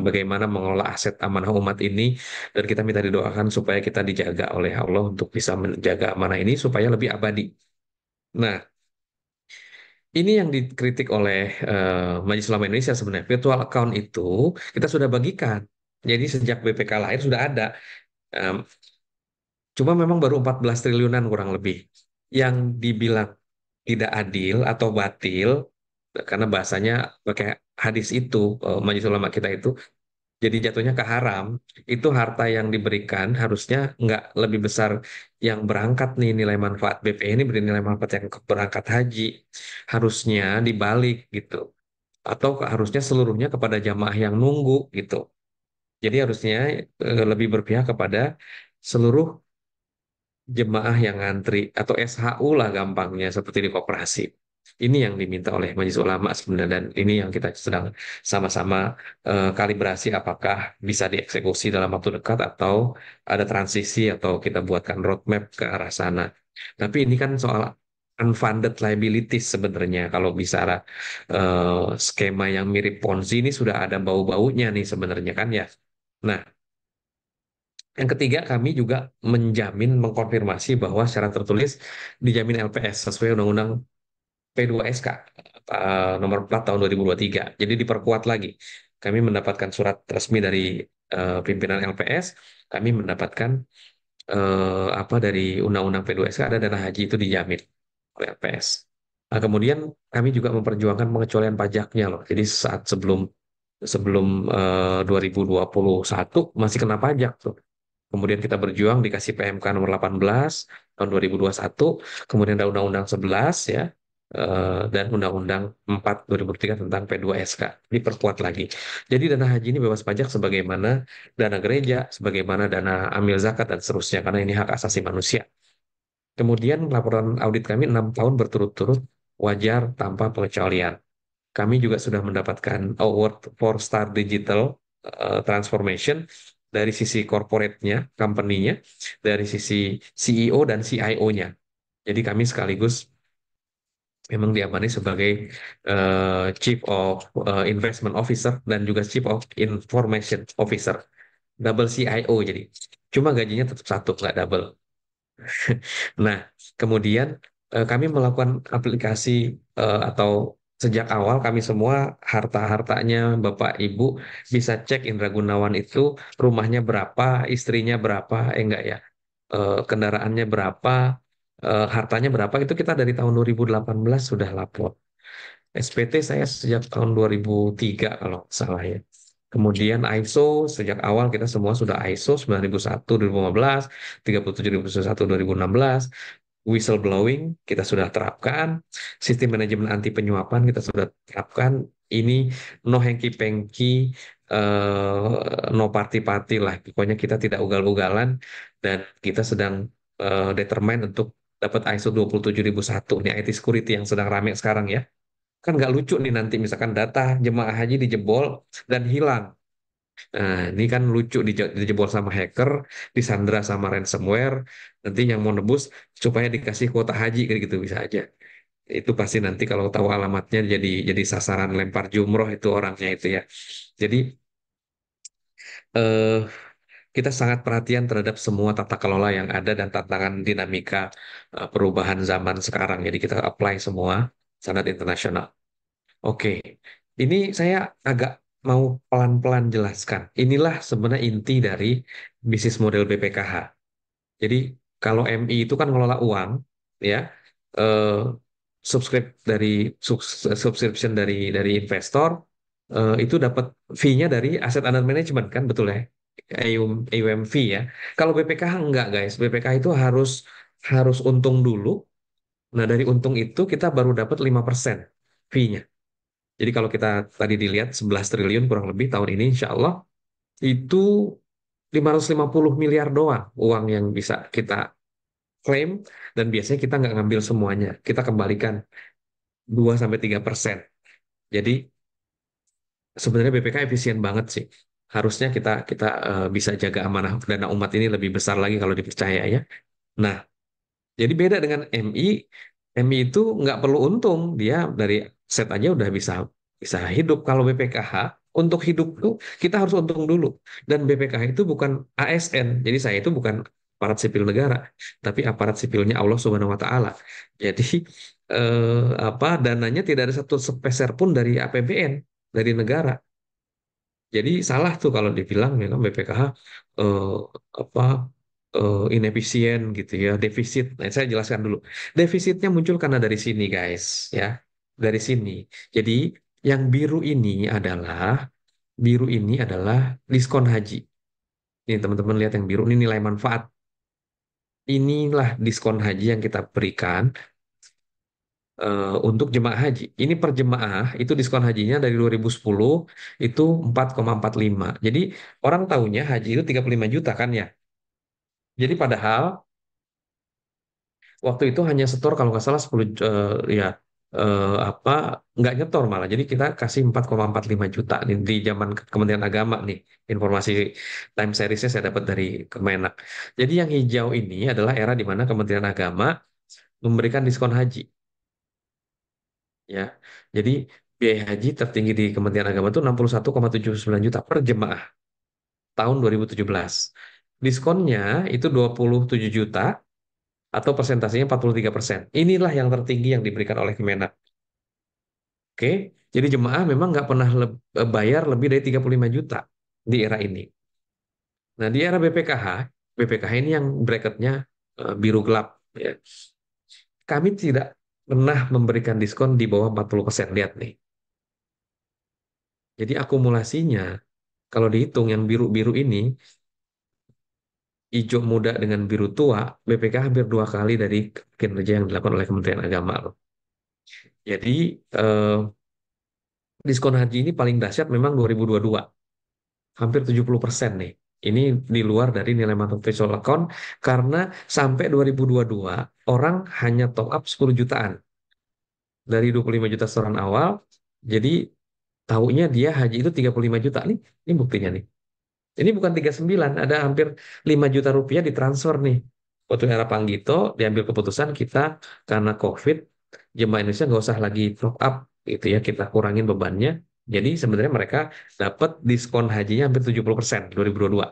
bagaimana mengelola aset amanah umat ini dan kita minta didoakan supaya kita dijaga oleh Allah untuk bisa menjaga amanah ini supaya lebih abadi. Nah, ini yang dikritik oleh Majelis Ulama Indonesia sebenarnya. Virtual account itu kita sudah bagikan. Jadi sejak BPK lahir sudah ada. Em, Cuma memang baru 14 triliunan kurang lebih. Yang dibilang tidak adil atau batil, karena bahasanya pakai hadis itu, Majelis Ulama kita itu, jadi jatuhnya ke haram. Itu harta yang diberikan harusnya nggak lebih besar yang berangkat nih nilai manfaat BPI ini bernilai manfaat yang berangkat haji. Harusnya dibalik gitu atau harusnya seluruhnya kepada jamaah yang nunggu gitu. Jadi harusnya lebih berpihak kepada seluruh jemaah yang ngantri atau SHU lah gampangnya seperti di koperasi. Ini yang diminta oleh Majelis Ulama sebenarnya dan ini yang kita sedang sama-sama kalibrasi apakah bisa dieksekusi dalam waktu dekat atau ada transisi atau kita buatkan roadmap ke arah sana. Tapi ini kan soal unfunded liabilities sebenarnya kalau bicara skema yang mirip Ponzi ini sudah ada bau-baunya nih sebenarnya kan ya. Nah, yang ketiga, kami juga menjamin, mengkonfirmasi bahwa secara tertulis dijamin LPS sesuai Undang-Undang P2SK nomor 4 tahun 2023. Jadi diperkuat lagi. Kami mendapatkan surat resmi dari pimpinan LPS, kami mendapatkan apa dari Undang-Undang P2SK ada dana haji itu dijamin oleh LPS. Nah, kemudian kami juga memperjuangkan pengecualian pajaknya loh. Jadi saat sebelum sebelum 2021 masih kena pajak tuh. Kemudian kita berjuang dikasih PMK nomor 18 tahun 2021, kemudian ada Undang-Undang 11 ya, dan Undang-Undang 4 2003 tentang P2SK diperkuat lagi. Jadi dana haji ini bebas pajak sebagaimana dana gereja, sebagaimana dana amil zakat dan seterusnya karena ini hak asasi manusia. Kemudian laporan audit kami 6 tahun berturut-turut wajar tanpa pengecualian. Kami juga sudah mendapatkan award for Star Digital Transformation dari sisi corporate-nya, company-nya, dari sisi CEO dan CIO-nya. Jadi kami sekaligus memang diamani sebagai Chief of Investment Officer dan juga Chief of Information Officer. Double CIO jadi. Cuma gajinya tetap satu, nggak double. Nah, kemudian kami melakukan aplikasi atau sejak awal kami semua harta-hartanya Bapak Ibu bisa cek Indra Gunawan itu rumahnya berapa, istrinya berapa, enggak ya, kendaraannya berapa, hartanya berapa itu kita dari tahun 2018 sudah lapor. SPT saya sejak tahun 2003 kalau nggak salah ya. Kemudian ISO sejak awal kita semua sudah ISO 9001 2015, 37001 2016, whistleblowing kita sudah terapkan, sistem manajemen anti penyuapan kita sudah terapkan. Ini no hengki-pengki, no party-party lah. Pokoknya kita tidak ugal-ugalan dan kita sedang determine untuk dapat ISO 27001 nih IT security yang sedang rame sekarang ya. Kan nggak lucu nih nanti misalkan data jemaah haji dijebol dan hilang. Nah, ini kan lucu dijebol sama hacker, disandra sama ransomware, nanti yang mau nebus supaya dikasih kuota haji kayak gitu bisa aja. Itu pasti nanti kalau tahu alamatnya jadi sasaran lempar jumroh itu orangnya itu ya. Jadi eh, kita sangat perhatian terhadap semua tata kelola yang ada dan tantangan dinamika perubahan zaman sekarang. Jadi kita apply semua standar internasional. Oke, ini saya agak mau pelan-pelan jelaskan. Inilah sebenarnya inti dari bisnis model BPKH. Jadi kalau MI itu kan ngelola uang, ya, eh, subscription dari investor itu dapat fee-nya dari aset under management kan, betul ya? AUM fee ya. Kalau BPKH enggak guys, BPKH itu harus harus untung dulu. Nah dari untung itu kita baru dapat 5% fee-nya. Jadi kalau kita tadi dilihat 11 triliun kurang lebih tahun ini insya Allah itu 550 miliar doang uang yang bisa kita klaim dan biasanya kita nggak ngambil semuanya. Kita kembalikan 2 sampai 3%. Jadi sebenarnya BPK efisien banget sih. Harusnya kita kita bisa jaga amanah dana umat ini lebih besar lagi kalau dipercaya ya. Nah, jadi beda dengan MI. MI itu nggak perlu untung, dia dari set aja udah bisa bisa hidup. Kalau BPKH untuk hidup tuh kita harus untung dulu. Dan BPKH itu bukan ASN, jadi saya itu bukan aparat sipil negara, tapi aparat sipilnya Allah Subhanahu Wa Taala. Jadi dananya tidak ada satu sepeser pun dari APBN dari negara. Jadi salah tuh kalau dibilang memang BPKH eh, apa inefisien gitu ya, defisit. Nah, saya jelaskan dulu. Defisitnya muncul karena dari sini, guys, ya. Dari sini. Jadi yang biru ini adalah diskon haji. Ini teman-teman lihat yang biru ini nilai manfaat. Inilah diskon haji yang kita berikan untuk jemaah haji. Ini per jemaah itu diskon hajinya dari 2010 itu 4,45. Jadi orang tahunya haji itu 35 juta kan ya. Jadi padahal waktu itu hanya setor kalau nggak salah 10 ya apa nggak nyetor malah. Jadi kita kasih 4,45 juta di zaman Kementerian Agama nih. Informasi time seriesnya saya dapat dari Kemenak. Jadi yang hijau ini adalah era di mana Kementerian Agama memberikan diskon haji ya. Jadi biaya haji tertinggi di Kementerian Agama itu 61,79 juta per jemaah tahun 2017. Diskonnya itu 27 juta atau persentasenya 43%. Inilah yang tertinggi yang diberikan oleh Kemenak. Oke, jadi jemaah memang nggak pernah bayar lebih dari 35 juta di era ini. Nah, di era BPKH ini yang bracketnya biru gelap. Ya. Kami tidak pernah memberikan diskon di bawah 40%. Lihat nih. Jadi akumulasinya, kalau dihitung yang biru-biru ini, hijau muda dengan biru tua, BPK hampir 2 kali dari kinerja yang dilakukan oleh Kementerian Agama. Loh. Jadi eh, diskon haji ini paling dahsyat memang 2022, hampir 70% nih. Ini di luar dari nilai manfaat visual account karena sampai 2022 orang hanya top up 10 jutaan dari 25 juta setoran awal. Jadi tahunya dia haji itu 35 juta nih. Ini buktinya nih. Ini bukan 39, ada hampir 5 juta rupiah ditransfer nih. Waktu era Panggito diambil keputusan kita karena COVID, jemaah Indonesia nggak usah lagi top up gitu ya, kita kurangin bebannya. Jadi sebenarnya mereka dapat diskon hajinya hampir 70% 2022.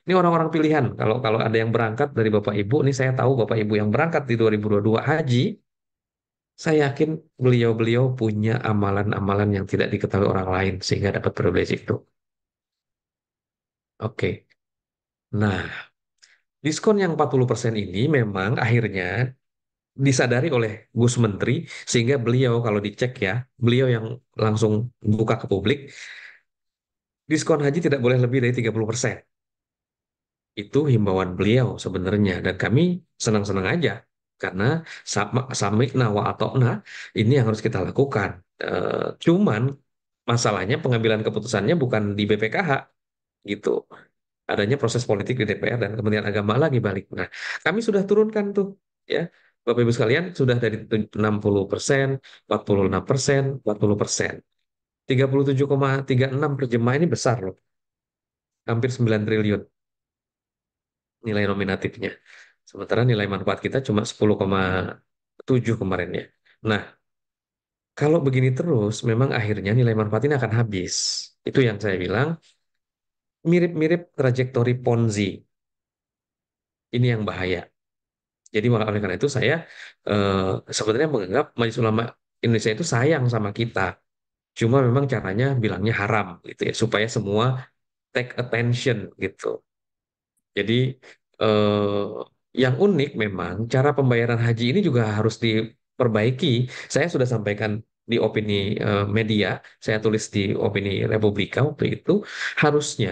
Ini orang-orang pilihan. Kalau kalau ada yang berangkat dari Bapak Ibu, ini saya tahu Bapak Ibu yang berangkat di 2022 haji, saya yakin beliau-beliau punya amalan-amalan yang tidak diketahui orang lain sehingga dapat privilege itu. Oke. Nah, diskon yang 40% ini memang akhirnya disadari oleh Gus Menteri sehingga beliau kalau dicek ya, beliau yang langsung buka ke publik, diskon haji tidak boleh lebih dari 30%. Itu himbauan beliau sebenarnya dan kami senang-senang aja karena sama samikna wa atokna ini yang harus kita lakukan. Cuman masalahnya pengambilan keputusannya bukan di BPKH gitu. Adanya proses politik di DPR dan Kementerian Agama lagi balik. Nah, kami sudah turunkan tuh, ya, Bapak Ibu sekalian sudah dari 60%, 46%, 40%. 37,36 per jemaah ini besar loh, hampir 9 triliun nilai nominatifnya. Sementara nilai manfaat kita cuma 10,7 kemarin ya. Nah, kalau begini terus, memang akhirnya nilai manfaat ini akan habis. Itu yang saya bilang, mirip-mirip trajektori Ponzi. Ini yang bahaya. Jadi oleh karena itu saya eh, sebenarnya menganggap Majelis Ulama Indonesia itu sayang sama kita. Cuma memang caranya bilangnya haram gitu ya supaya semua take attention gitu. Jadi eh, yang unik memang cara pembayaran haji ini juga harus diperbaiki. Saya sudah sampaikan di opini media, saya tulis di opini Republika waktu itu harusnya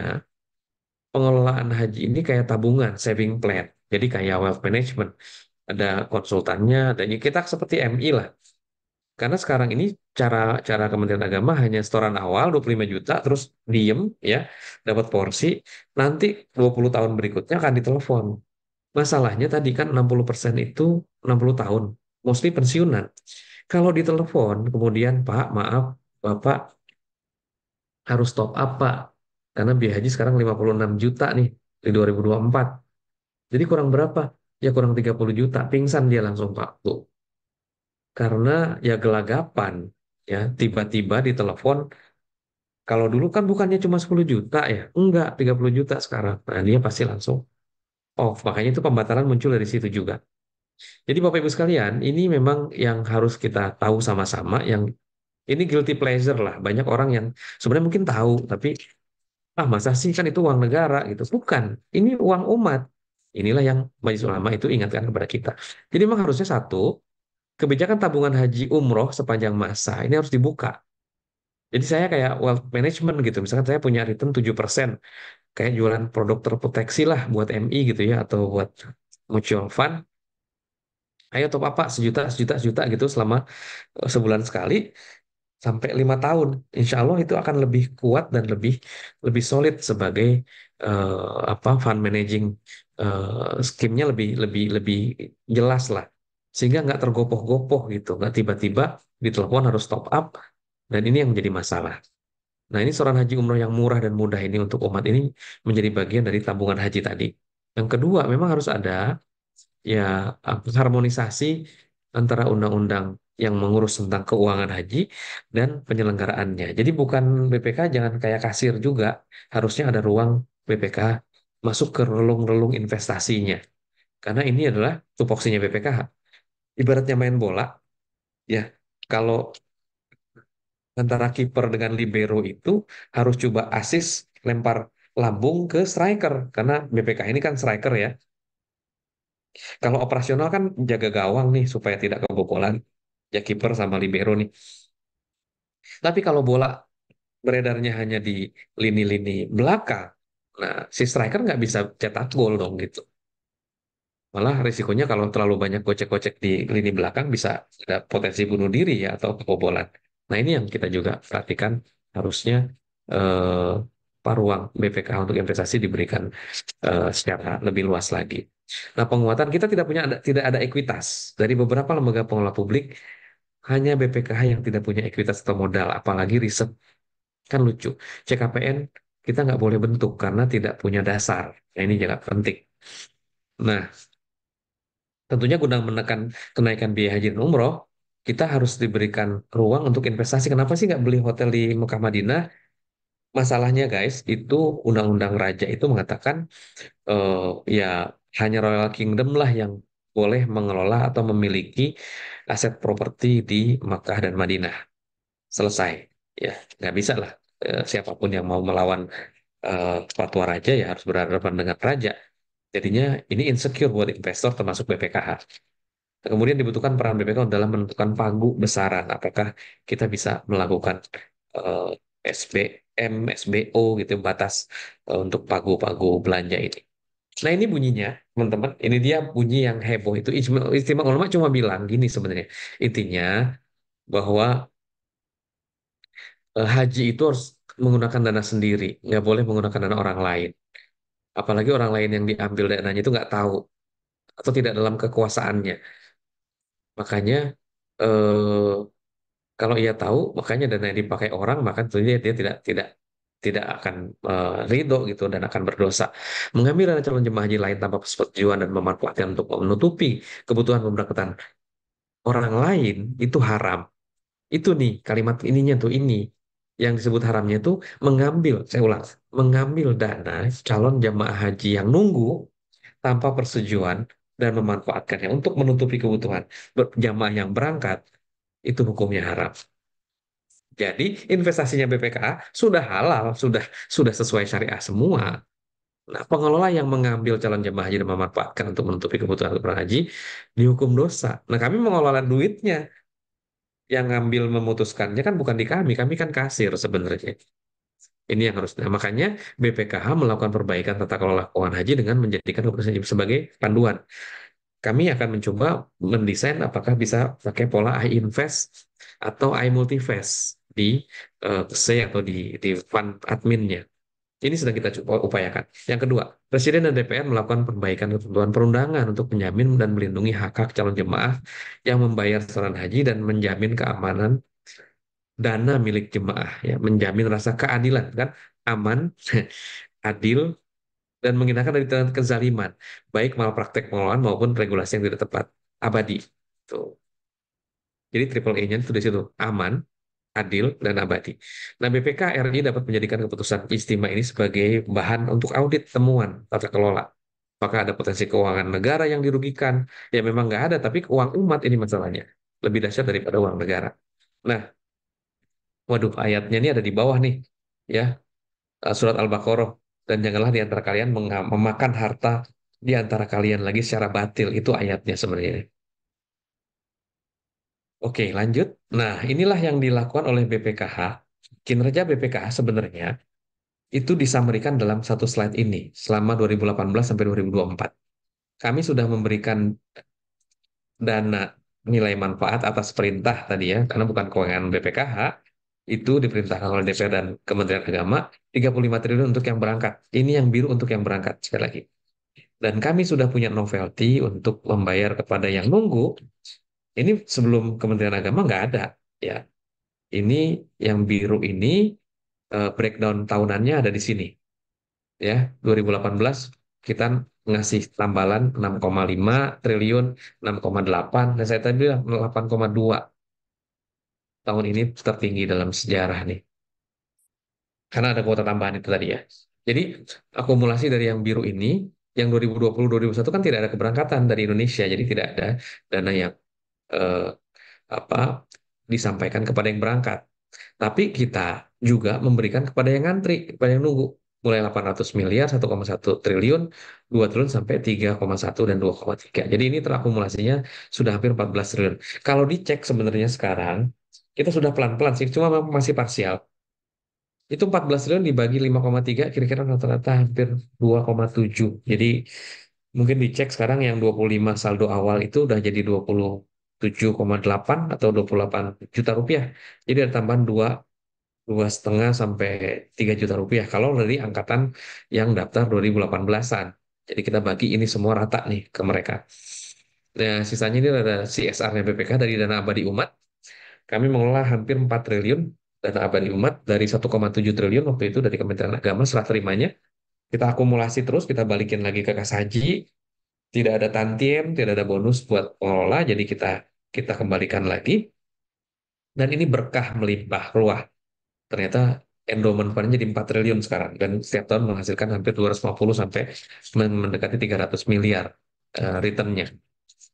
pengelolaan haji ini kayak tabungan, saving plan. Jadi kayak wealth management ada konsultannya, dan ya kita seperti MI lah. Karena sekarang ini cara cara Kementerian Agama hanya setoran awal 25 juta, terus diem ya, dapat porsi, nanti 20 tahun berikutnya akan ditelepon. Masalahnya tadi kan 60% itu 60 tahun, mostly pensiunan. Kalau ditelepon, kemudian Pak, maaf, Bapak harus top up Pak, karena biaya haji sekarang 56 juta nih di 2024. Jadi kurang berapa? Ya kurang 30 juta, pingsan dia langsung Pak. Tuh, karena ya gelagapan ya tiba-tiba ditelepon kalau dulu kan bukannya cuma 10 juta ya enggak 30 juta sekarang nah dia pasti langsung off makanya itu pembatalan muncul dari situ juga jadi Bapak Ibu sekalian ini memang yang harus kita tahu sama-sama yang ini guilty pleasure lah banyak orang yang sebenarnya mungkin tahu tapi ah masa sih kan itu uang negara gitu bukan ini uang umat inilah yang Majelis Ulama itu ingatkan kepada kita jadi memang harusnya satu kebijakan tabungan haji umroh sepanjang masa ini harus dibuka. Jadi saya kayak wealth management gitu. Misalkan saya punya return 7%, kayak jualan produk terproteksi lah buat MI gitu ya, atau buat mutual fund. Ayo top apa sejuta, sejuta, sejuta gitu selama sebulan sekali sampai 5 tahun. Insya Allah itu akan lebih kuat dan lebih lebih solid sebagai apa fund managing skimnya lebih lebih lebih jelas lah. Sehingga nggak tergopoh-gopoh gitu, nggak tiba-tiba ditelepon harus top up dan ini yang menjadi masalah. Nah, ini seorang haji umroh yang murah dan mudah ini untuk umat ini menjadi bagian dari tabungan haji tadi. Yang kedua, memang harus ada ya harmonisasi antara undang-undang yang mengurus tentang keuangan haji dan penyelenggaraannya. Jadi bukan BPK jangan kayak kasir juga, harusnya ada ruang BPK masuk ke relung-relung investasinya. Karena ini adalah tupoksinya BPKH. Ibaratnya main bola, ya kalau antara kiper dengan libero itu harus coba assist lempar lambung ke striker karena BPK ini kan striker ya. Kalau operasional kan jaga gawang nih supaya tidak kebobolan. Ya kiper sama libero nih. Tapi kalau bola beredarnya hanya di lini-lini belakang, nah si striker nggak bisa cetak gol dong gitu. Malah risikonya kalau terlalu banyak gocek-gocek di lini belakang bisa ada potensi bunuh diri ya atau kebobolan. Nah ini yang kita juga perhatikan harusnya eh, ruang BPKH untuk investasi diberikan secara lebih luas lagi. Nah penguatan kita tidak ada ekuitas dari beberapa lembaga pengelola publik, hanya BPKH yang tidak punya ekuitas atau modal, apalagi riset. Kan lucu. CKPN kita nggak boleh bentuk karena tidak punya dasar. Nah, ini juga penting. Nah, tentunya guna menekan kenaikan biaya haji dan umroh, kita harus diberikan ruang untuk investasi. Kenapa sih nggak beli hotel di Mekah Madinah? Masalahnya guys, itu Undang-Undang Raja itu mengatakan eh, ya hanya Royal Kingdom lah yang boleh mengelola atau memiliki aset properti di Makkah dan Madinah. Selesai. Ya, nggak bisa lah. Siapapun yang mau melawan fatwa raja ya harus berhadapan dengan raja. Jadinya ini insecure buat investor termasuk BPKH. Kemudian dibutuhkan peran BPK dalam menentukan pagu besaran. Apakah kita bisa melakukan eh, SBM, SBO gitu batas untuk pagu-pagu belanja ini. Nah ini bunyinya, teman-teman. Ini dia bunyi yang heboh itu. Istimewa ulama cuma bilang gini sebenarnya. Intinya bahwa haji itu harus menggunakan dana sendiri, nggak boleh menggunakan dana orang lain. Apalagi orang lain yang diambil dananya itu nggak tahu atau tidak dalam kekuasaannya. Makanya eh, kalau ia tahu, makanya dana yang dipakai orang, maka tentunya dia tidak akan ridho gitu dan akan berdosa. Mengambil dana calon jemaah haji lain tanpa persetujuan dan memanfaatkan untuk menutupi kebutuhan pemberangkatan orang lain itu haram. Itu nih kalimat ininya tuh ini yang disebut haramnya itu mengambil, saya ulang, mengambil dana calon jemaah haji yang nunggu tanpa persetujuan dan memanfaatkannya untuk menutupi kebutuhan jamaah yang berangkat itu hukumnya haram. Jadi investasinya BPKA sudah halal, sudah sesuai syariah semua. Nah, pengelola yang mengambil calon jemaah haji dan memanfaatkan untuk menutupi kebutuhan untuk haji dihukum dosa. Nah, kami mengelola duitnya, yang ngambil memutuskannya kan bukan di kami kan kasir sebenarnya. Ini yang harus. Nah, makanya BPKH melakukan perbaikan tata kelola keuangan haji dengan menjadikan keputusan haji sebagai panduan. Kami akan mencoba mendesain apakah bisa pakai pola iInvest atau iMultivest di C atau di fund adminnya. Ini sedang kita coba upayakan. Yang kedua, Presiden dan DPR melakukan perbaikan ketentuan perundangan untuk menjamin dan melindungi hak-hak calon jemaah yang membayar setoran haji dan menjamin keamanan dana milik jemaah, ya, menjamin rasa keadilan, kan, aman, adil, dan menghindarkan dari tindakan kezaliman, baik malpraktek pengelolaan maupun regulasi yang tidak tepat, abadi. Tuh. Jadi triple A-nya itu di situ, aman, adil, dan abadi. Nah, BPK RI dapat menjadikan keputusan istimewa ini sebagai bahan untuk audit temuan tata kelola. Apakah ada potensi keuangan negara yang dirugikan? Ya memang nggak ada, tapi uang umat ini masalahnya. Lebih dahsyat daripada uang negara. Nah, waduh, ayatnya ini ada di bawah nih. Ya, surat Al-Baqarah. Dan janganlah di antara kalian memakan harta di antara kalian lagi secara batil. Itu ayatnya sebenarnya. Oke, lanjut. Nah, inilah yang dilakukan oleh BPKH. Kinerja BPKH sebenarnya itu disamerikan dalam satu slide ini selama 2018 sampai 2024. Kami sudah memberikan dana nilai manfaat atas perintah tadi ya, karena bukan kewenangan BPKH, itu diperintahkan oleh DPR dan Kementerian Agama, 35 triliun untuk yang berangkat. Ini yang biru untuk yang berangkat, sekali lagi. Dan kami sudah punya novelty untuk membayar kepada yang nunggu. Ini sebelum Kementerian Agama nggak ada. Ya, ini yang biru ini breakdown tahunannya ada di sini. Ya, 2018 kita ngasih tambalan 6,5 triliun, 6,8, dan saya tadi bilang 8,2 tahun ini tertinggi dalam sejarah nih. Karena ada kuota tambahan itu tadi ya. Jadi akumulasi dari yang biru ini, yang 2020-2021 kan tidak ada keberangkatan dari Indonesia, jadi tidak ada dana yang eh, apa disampaikan kepada yang berangkat. Tapi kita juga memberikan kepada yang ngantri, kepada yang nunggu. Mulai 800 miliar, 1,1 triliun, 2 triliun sampai 3,1 dan 2,3. Jadi ini terakumulasinya sudah hampir 14 triliun. Kalau dicek sebenarnya sekarang, kita sudah pelan-pelan sih, cuma masih parsial. Itu 14 triliun dibagi 5,3, kira-kira rata-rata hampir 2,7. Jadi Mungkin dicek sekarang yang 25 saldo awal itu udah jadi 27,8 atau 28 juta rupiah. Jadi ada tambahan 2,5 sampai 3 juta rupiah kalau dari angkatan yang daftar 2018-an. Jadi kita bagi ini semua rata nih ke mereka. Nah, sisanya ini ada CSR-nya BPK dari dana abadi umat. Kami mengelola hampir 4 triliun dana abadi umat dari 1,7 triliun waktu itu dari Kementerian Agama serah terimanya. Kita akumulasi terus, kita balikin lagi ke kas haji. Tidak ada tantiem, tidak ada bonus buat pengelola, jadi kita kita kembalikan lagi. Dan ini berkah melimpah ruah. Ternyata endowment fund jadi 4 triliun sekarang dan setiap tahun menghasilkan hampir 250 sampai mendekati 300 miliar returnnya.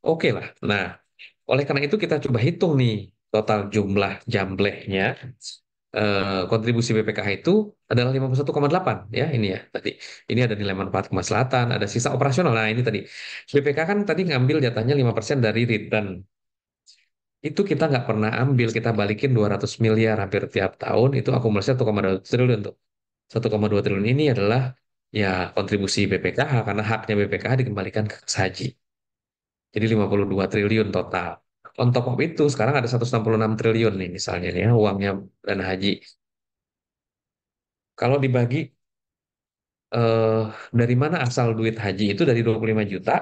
Oke lah. Nah, oleh karena itu kita coba hitung nih total jumlah jamblehnya. Kontribusi BPKH itu adalah 51,8 ya ini ya tadi. Ini ada nilai manfaat kemaslahatan, ada sisa operasional. Nah, ini tadi. BPK kan tadi ngambil jatahnya 5% dari return. Itu kita nggak pernah ambil, kita balikin 200 miliar hampir tiap tahun, itu akumulasi 1,2 triliun tuh. 1,2 triliun ini adalah ya kontribusi BPKH karena haknya BPKH dikembalikan ke kas haji. Jadi 52 triliun total. On top of itu sekarang ada 166 triliun nih misalnya nih ya uangnya dana haji. Kalau dibagi eh, dari mana asal duit haji itu dari 25 juta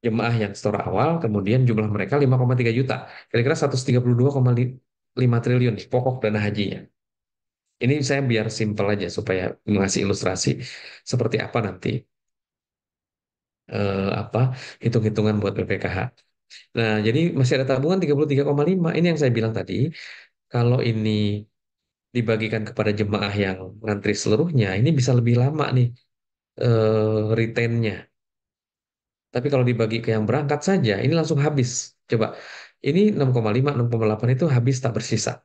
jemaah yang store awal, kemudian jumlah mereka 5,3 juta. Kira-kira 132,5 triliun nih, pokok dana hajinya. Ini saya biar simpel aja supaya mengasih ilustrasi seperti apa nanti apa hitung-hitungan buat BPKH. Nah, jadi masih ada tabungan 33,5. Ini yang saya bilang tadi, kalau ini dibagikan kepada jemaah yang ngantri seluruhnya, ini bisa lebih lama nih retainnya. Tapi kalau dibagi ke yang berangkat saja, ini langsung habis. Coba, ini 6,5, 6,8 itu habis tak bersisa.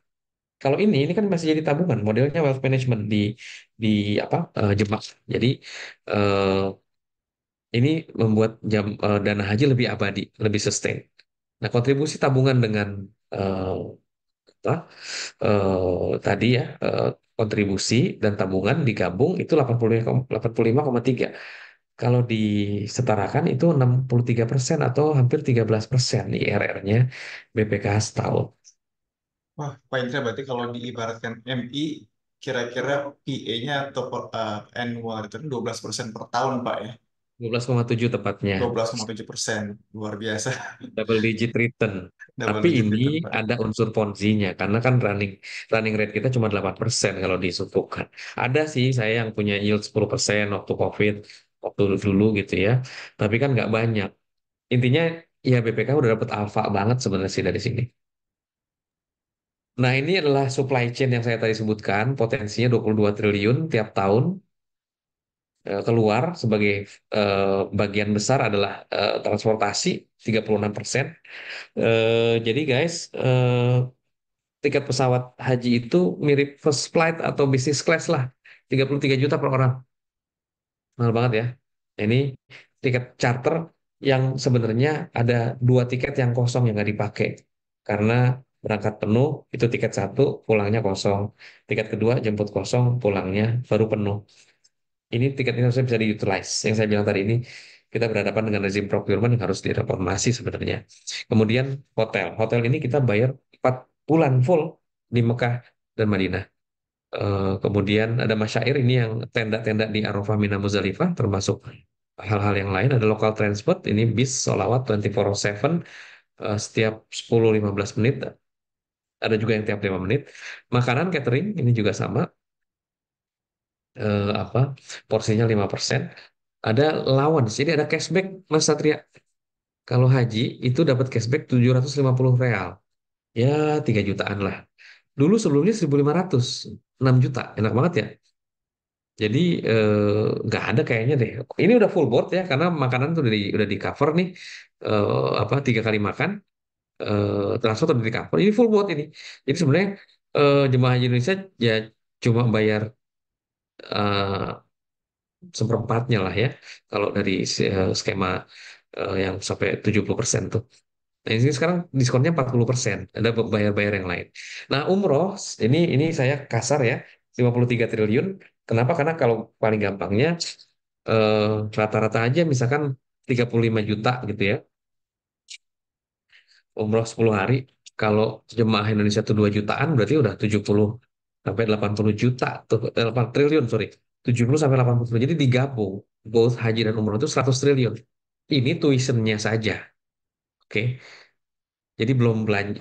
Kalau ini kan masih jadi tabungan, modelnya wealth management di apa jemaah. Jadi eh, ini membuat dana haji lebih abadi, lebih sustain. Nah, kontribusi tabungan dengan eh, apa, tadi ya kontribusi dan tabungan digabung itu 85,3. Kalau disetarakan itu 63% atau hampir 13% IRR-nya BPKH setahun. Wah, Pak Indra, berarti kalau diibaratkan MI, kira-kira PA-nya atau annual return 12% per tahun, Pak ya. 12,7 tepatnya. 12,7%. Luar biasa. Double digit return. Double Tapi digit ini return, Pak. ada unsur Ponzi-nya karena kan running rate kita cuma 8% kalau disukukan. Ada sih saya yang punya yield 10% waktu COVID, waktu dulu gitu ya. Tapi kan nggak banyak. Intinya ya BPK udah dapet alfa banget sebenarnya sih dari sini. Nah, ini adalah supply chain yang saya tadi sebutkan, potensinya 22 triliun tiap tahun keluar sebagai bagian besar adalah transportasi 36%. Jadi guys, tiket pesawat haji itu mirip first flight atau business class lah. 33 juta per orang. Mahal banget ya. Ini tiket charter yang sebenarnya ada 2 tiket yang kosong yang nggak dipakai. Karena berangkat penuh, itu tiket satu, pulangnya kosong. Tiket kedua, jemput kosong, pulangnya baru penuh. Ini tiket ini harusnya bisa di-utilize. Yang saya bilang tadi ini, kita berhadapan dengan rezim procurement yang harus direformasi sebenarnya. Kemudian hotel. Hotel ini kita bayar 4 bulan full di Mekah dan Madinah. Kemudian ada masyair ini yang tenda-tenda di Arafah, Mina, Muzdalifah, termasuk hal-hal yang lain. Ada local transport, ini bis, sholawat 24/7, setiap 10-15 menit. Ada juga yang tiap 5 menit. Makanan catering, ini juga sama. Apa porsinya 5%. Ada allowance, jadi ada cashback Mas Satria. Kalau haji itu dapat cashback 750 real. Ya 3 jutaan lah. Dulu sebelumnya 1.500, 6 juta. Enak banget ya. Jadi nggak ada kayaknya deh. Ini udah full board ya karena makanan tuh udah di cover nih. Apa 3 kali makan, transport udah di cover. Ini full board ini. Jadi sebenarnya jemaah haji Indonesia ya cuma bayar eh, seperempatnya lah ya. Kalau dari skema yang sampai 70% tuh. Nah, ini sekarang diskonnya 40%. Ada bayar-bayar yang lain. Nah, umroh, ini saya kasar ya, 53 triliun. Kenapa? Karena kalau paling gampangnya, Rata-rata aja misalkan 35 juta gitu ya, umroh 10 hari. Kalau jemaah Indonesia itu 2 jutaan, berarti udah 70 sampai 80 juta tuh, 8 triliun, sorry. 70 sampai 80. Jadi digabung both haji dan umroh itu 100 triliun. Ini tuitionnya saja. Oke. Jadi belum belanja,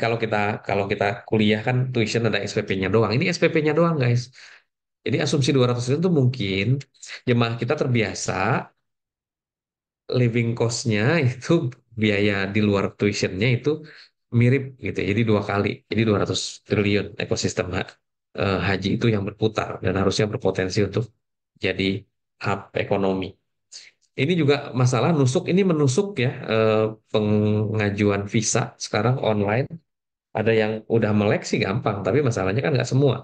kalau kita kuliah kan tuition ada SPP-nya doang. Ini SPP-nya doang, guys. Jadi asumsi 200 triliun itu mungkin jemaah kita terbiasa living cost-nya itu, biaya di luar tuition-nya itu mirip gitu ya. Jadi dua kali. Jadi 200 triliun ekosistem haji itu yang berputar dan harusnya berpotensi untuk jadi hub ekonomi. Ini juga masalah nusuk, ini menusuk ya, pengajuan visa sekarang online. Ada yang udah melek sih gampang, tapi masalahnya kan nggak semua.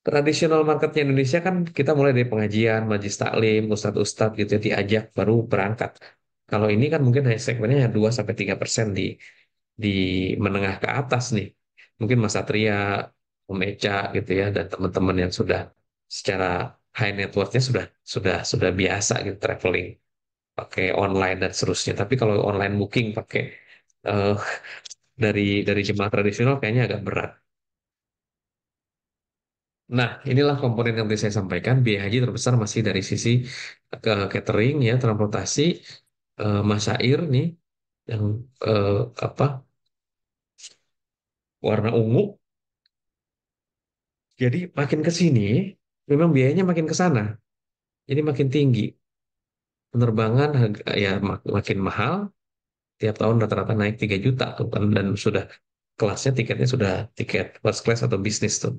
Tradisional marketnya Indonesia kan kita mulai dari pengajian, majelis taklim, ustadz-ustadz gitu ya, diajak baru berangkat. Kalau ini kan mungkin hanya segmennya 2-3% di menengah ke atas nih. Mungkin Mas Satria, Om Eca gitu ya, dan teman-teman yang sudah secara high net worth-nya sudah biasa gitu traveling pakai online dan seterusnya. Tapi kalau online booking pakai eh, dari jemaah tradisional kayaknya agak berat. Nah, inilah komponen yang tadi saya sampaikan. Biaya haji terbesar masih dari sisi ke catering ya, transportasi, masyair nih yang eh, apa warna ungu. Jadi makin ke sini, memang biayanya makin ke sana. Jadi makin tinggi. Penerbangan ya makin mahal. Tiap tahun rata-rata naik 3 juta tuh kan, dan sudah kelasnya tiketnya sudah tiket first class atau bisnis tuh.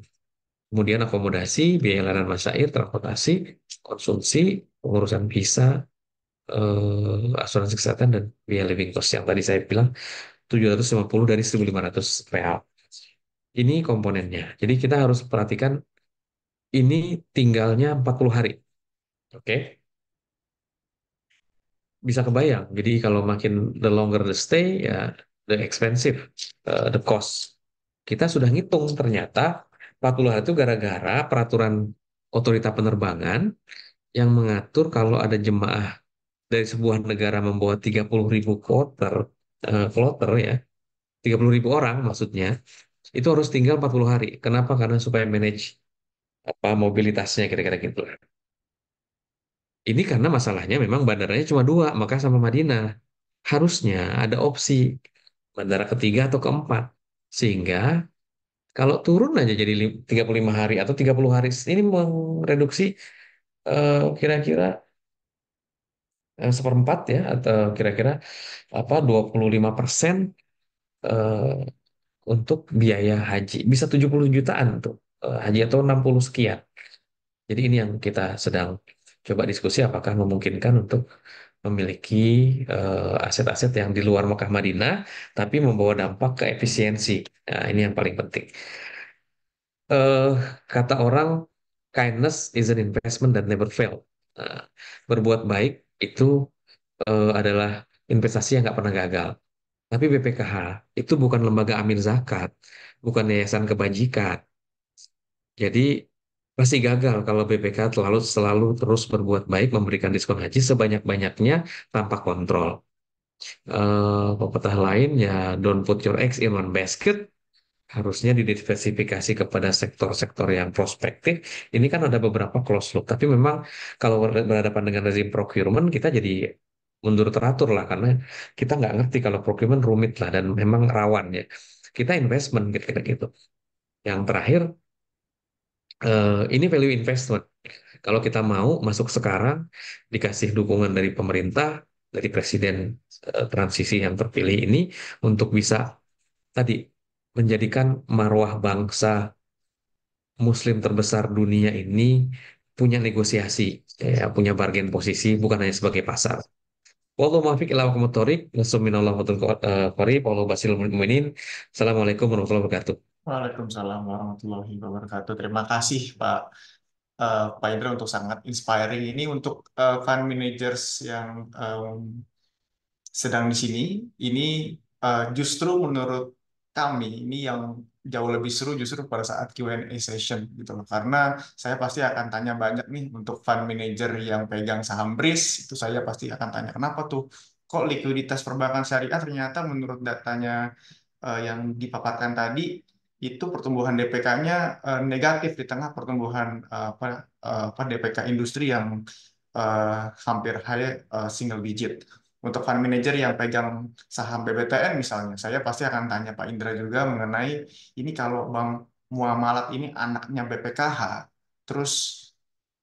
Kemudian akomodasi, biaya layanan masyair, transportasi, konsumsi, pengurusan visa, asuransi kesehatan, dan biaya living cost yang tadi saya bilang 750 dari 1.500 real. Ini komponennya. Jadi kita harus perhatikan ini tinggalnya 40 hari. Oke, bisa kebayang. Jadi kalau makin the longer the stay, ya the expensive, the cost. Kita sudah ngitung ternyata 40 hari itu gara-gara peraturan otorita penerbangan yang mengatur kalau ada jemaah dari sebuah negara membawa 30.000 kloter ya, 30.000 orang maksudnya, itu harus tinggal 40 hari. Kenapa? Karena supaya manage apa mobilitasnya kira-kira gitu. Ini karena masalahnya memang bandaranya cuma dua, Makkah sama Madinah. Harusnya ada opsi bandara ketiga atau keempat. Sehingga kalau turun aja jadi 35 hari atau 30 hari, ini mereduksi kira-kira seperempat ya, atau kira-kira apa 25% eh, untuk biaya haji. Bisa 70 jutaan tuh haji, atau 60 sekian. Jadi ini yang kita sedang coba diskusi apakah memungkinkan untuk memiliki aset-aset yang di luar Mekah Madinah tapi membawa dampak ke efisiensi. Nah, ini yang paling penting. Eh, Kata orang, kindness is an investment that never fail. Nah, berbuat baik itu adalah investasi yang nggak pernah gagal. Tapi BPKH itu bukan lembaga amin zakat, bukan yayasan kebajikan. Jadi pasti gagal kalau BPK selalu selalu terus berbuat baik, memberikan diskon haji sebanyak-banyaknya tanpa kontrol. Pepatah lain ya, don't put your eggs in one basket. Harusnya didiversifikasi kepada sektor-sektor yang prospektif. Ini kan ada beberapa close loop, tapi memang kalau berhadapan dengan rezim procurement kita jadi mundur teratur lah, karena kita nggak ngerti kalau procurement rumit lah dan memang rawan ya. Kita investment kira-kira gitu. Yang terakhir, ini value investment. Kalau kita mau masuk sekarang, dikasih dukungan dari pemerintah, dari presiden transisi yang terpilih ini untuk bisa tadi menjadikan marwah bangsa Muslim terbesar dunia ini punya negosiasi, ya, punya bargain posisi, bukan hanya sebagai pasar. Wallahu muwaffiq ila aqwamit thoriq. Wassallallahu Wallahu basil mu'minin. Assalamualaikum warahmatullahi wabarakatuh. Waalaikumsalam warahmatullahi wabarakatuh. Terima kasih Pak Indra untuk sangat inspiring ini untuk fund managers yang sedang di sini. Ini justru menurut kami ini yang jauh lebih seru justru pada saat Q&A session gitu loh. Karena saya pasti akan tanya banyak nih untuk fund manager yang pegang saham BRIS, itu saya pasti akan tanya kenapa tuh kok likuiditas perbankan syariah ternyata menurut datanya yang dipaparkan tadi itu pertumbuhan DPK-nya negatif di tengah pertumbuhan DPK industri yang hampir high single digit. Untuk fund manager yang pegang saham BBTN misalnya, saya pasti akan tanya Pak Indra juga mengenai ini kalau Bank Muamalat ini anaknya BPKH, terus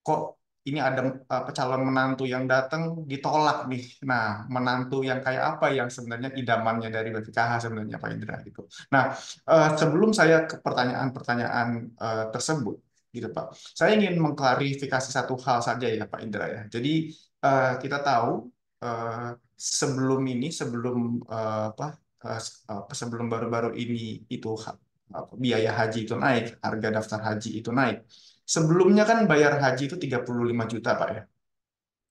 kok ini ada calon menantu yang datang ditolak nih. Nah, menantu yang kayak apa yang sebenarnya idamannya dari BPKH sebenarnya Pak Indra gitu. Nah, sebelum saya ke pertanyaan-pertanyaan tersebut gitu Pak, saya ingin mengklarifikasi satu hal saja ya Pak Indra ya. Jadi kita tahu sebelum sebelum baru-baru ini itu biaya haji itu naik, harga daftar haji itu naik. Sebelumnya kan bayar haji itu 35 juta, Pak ya.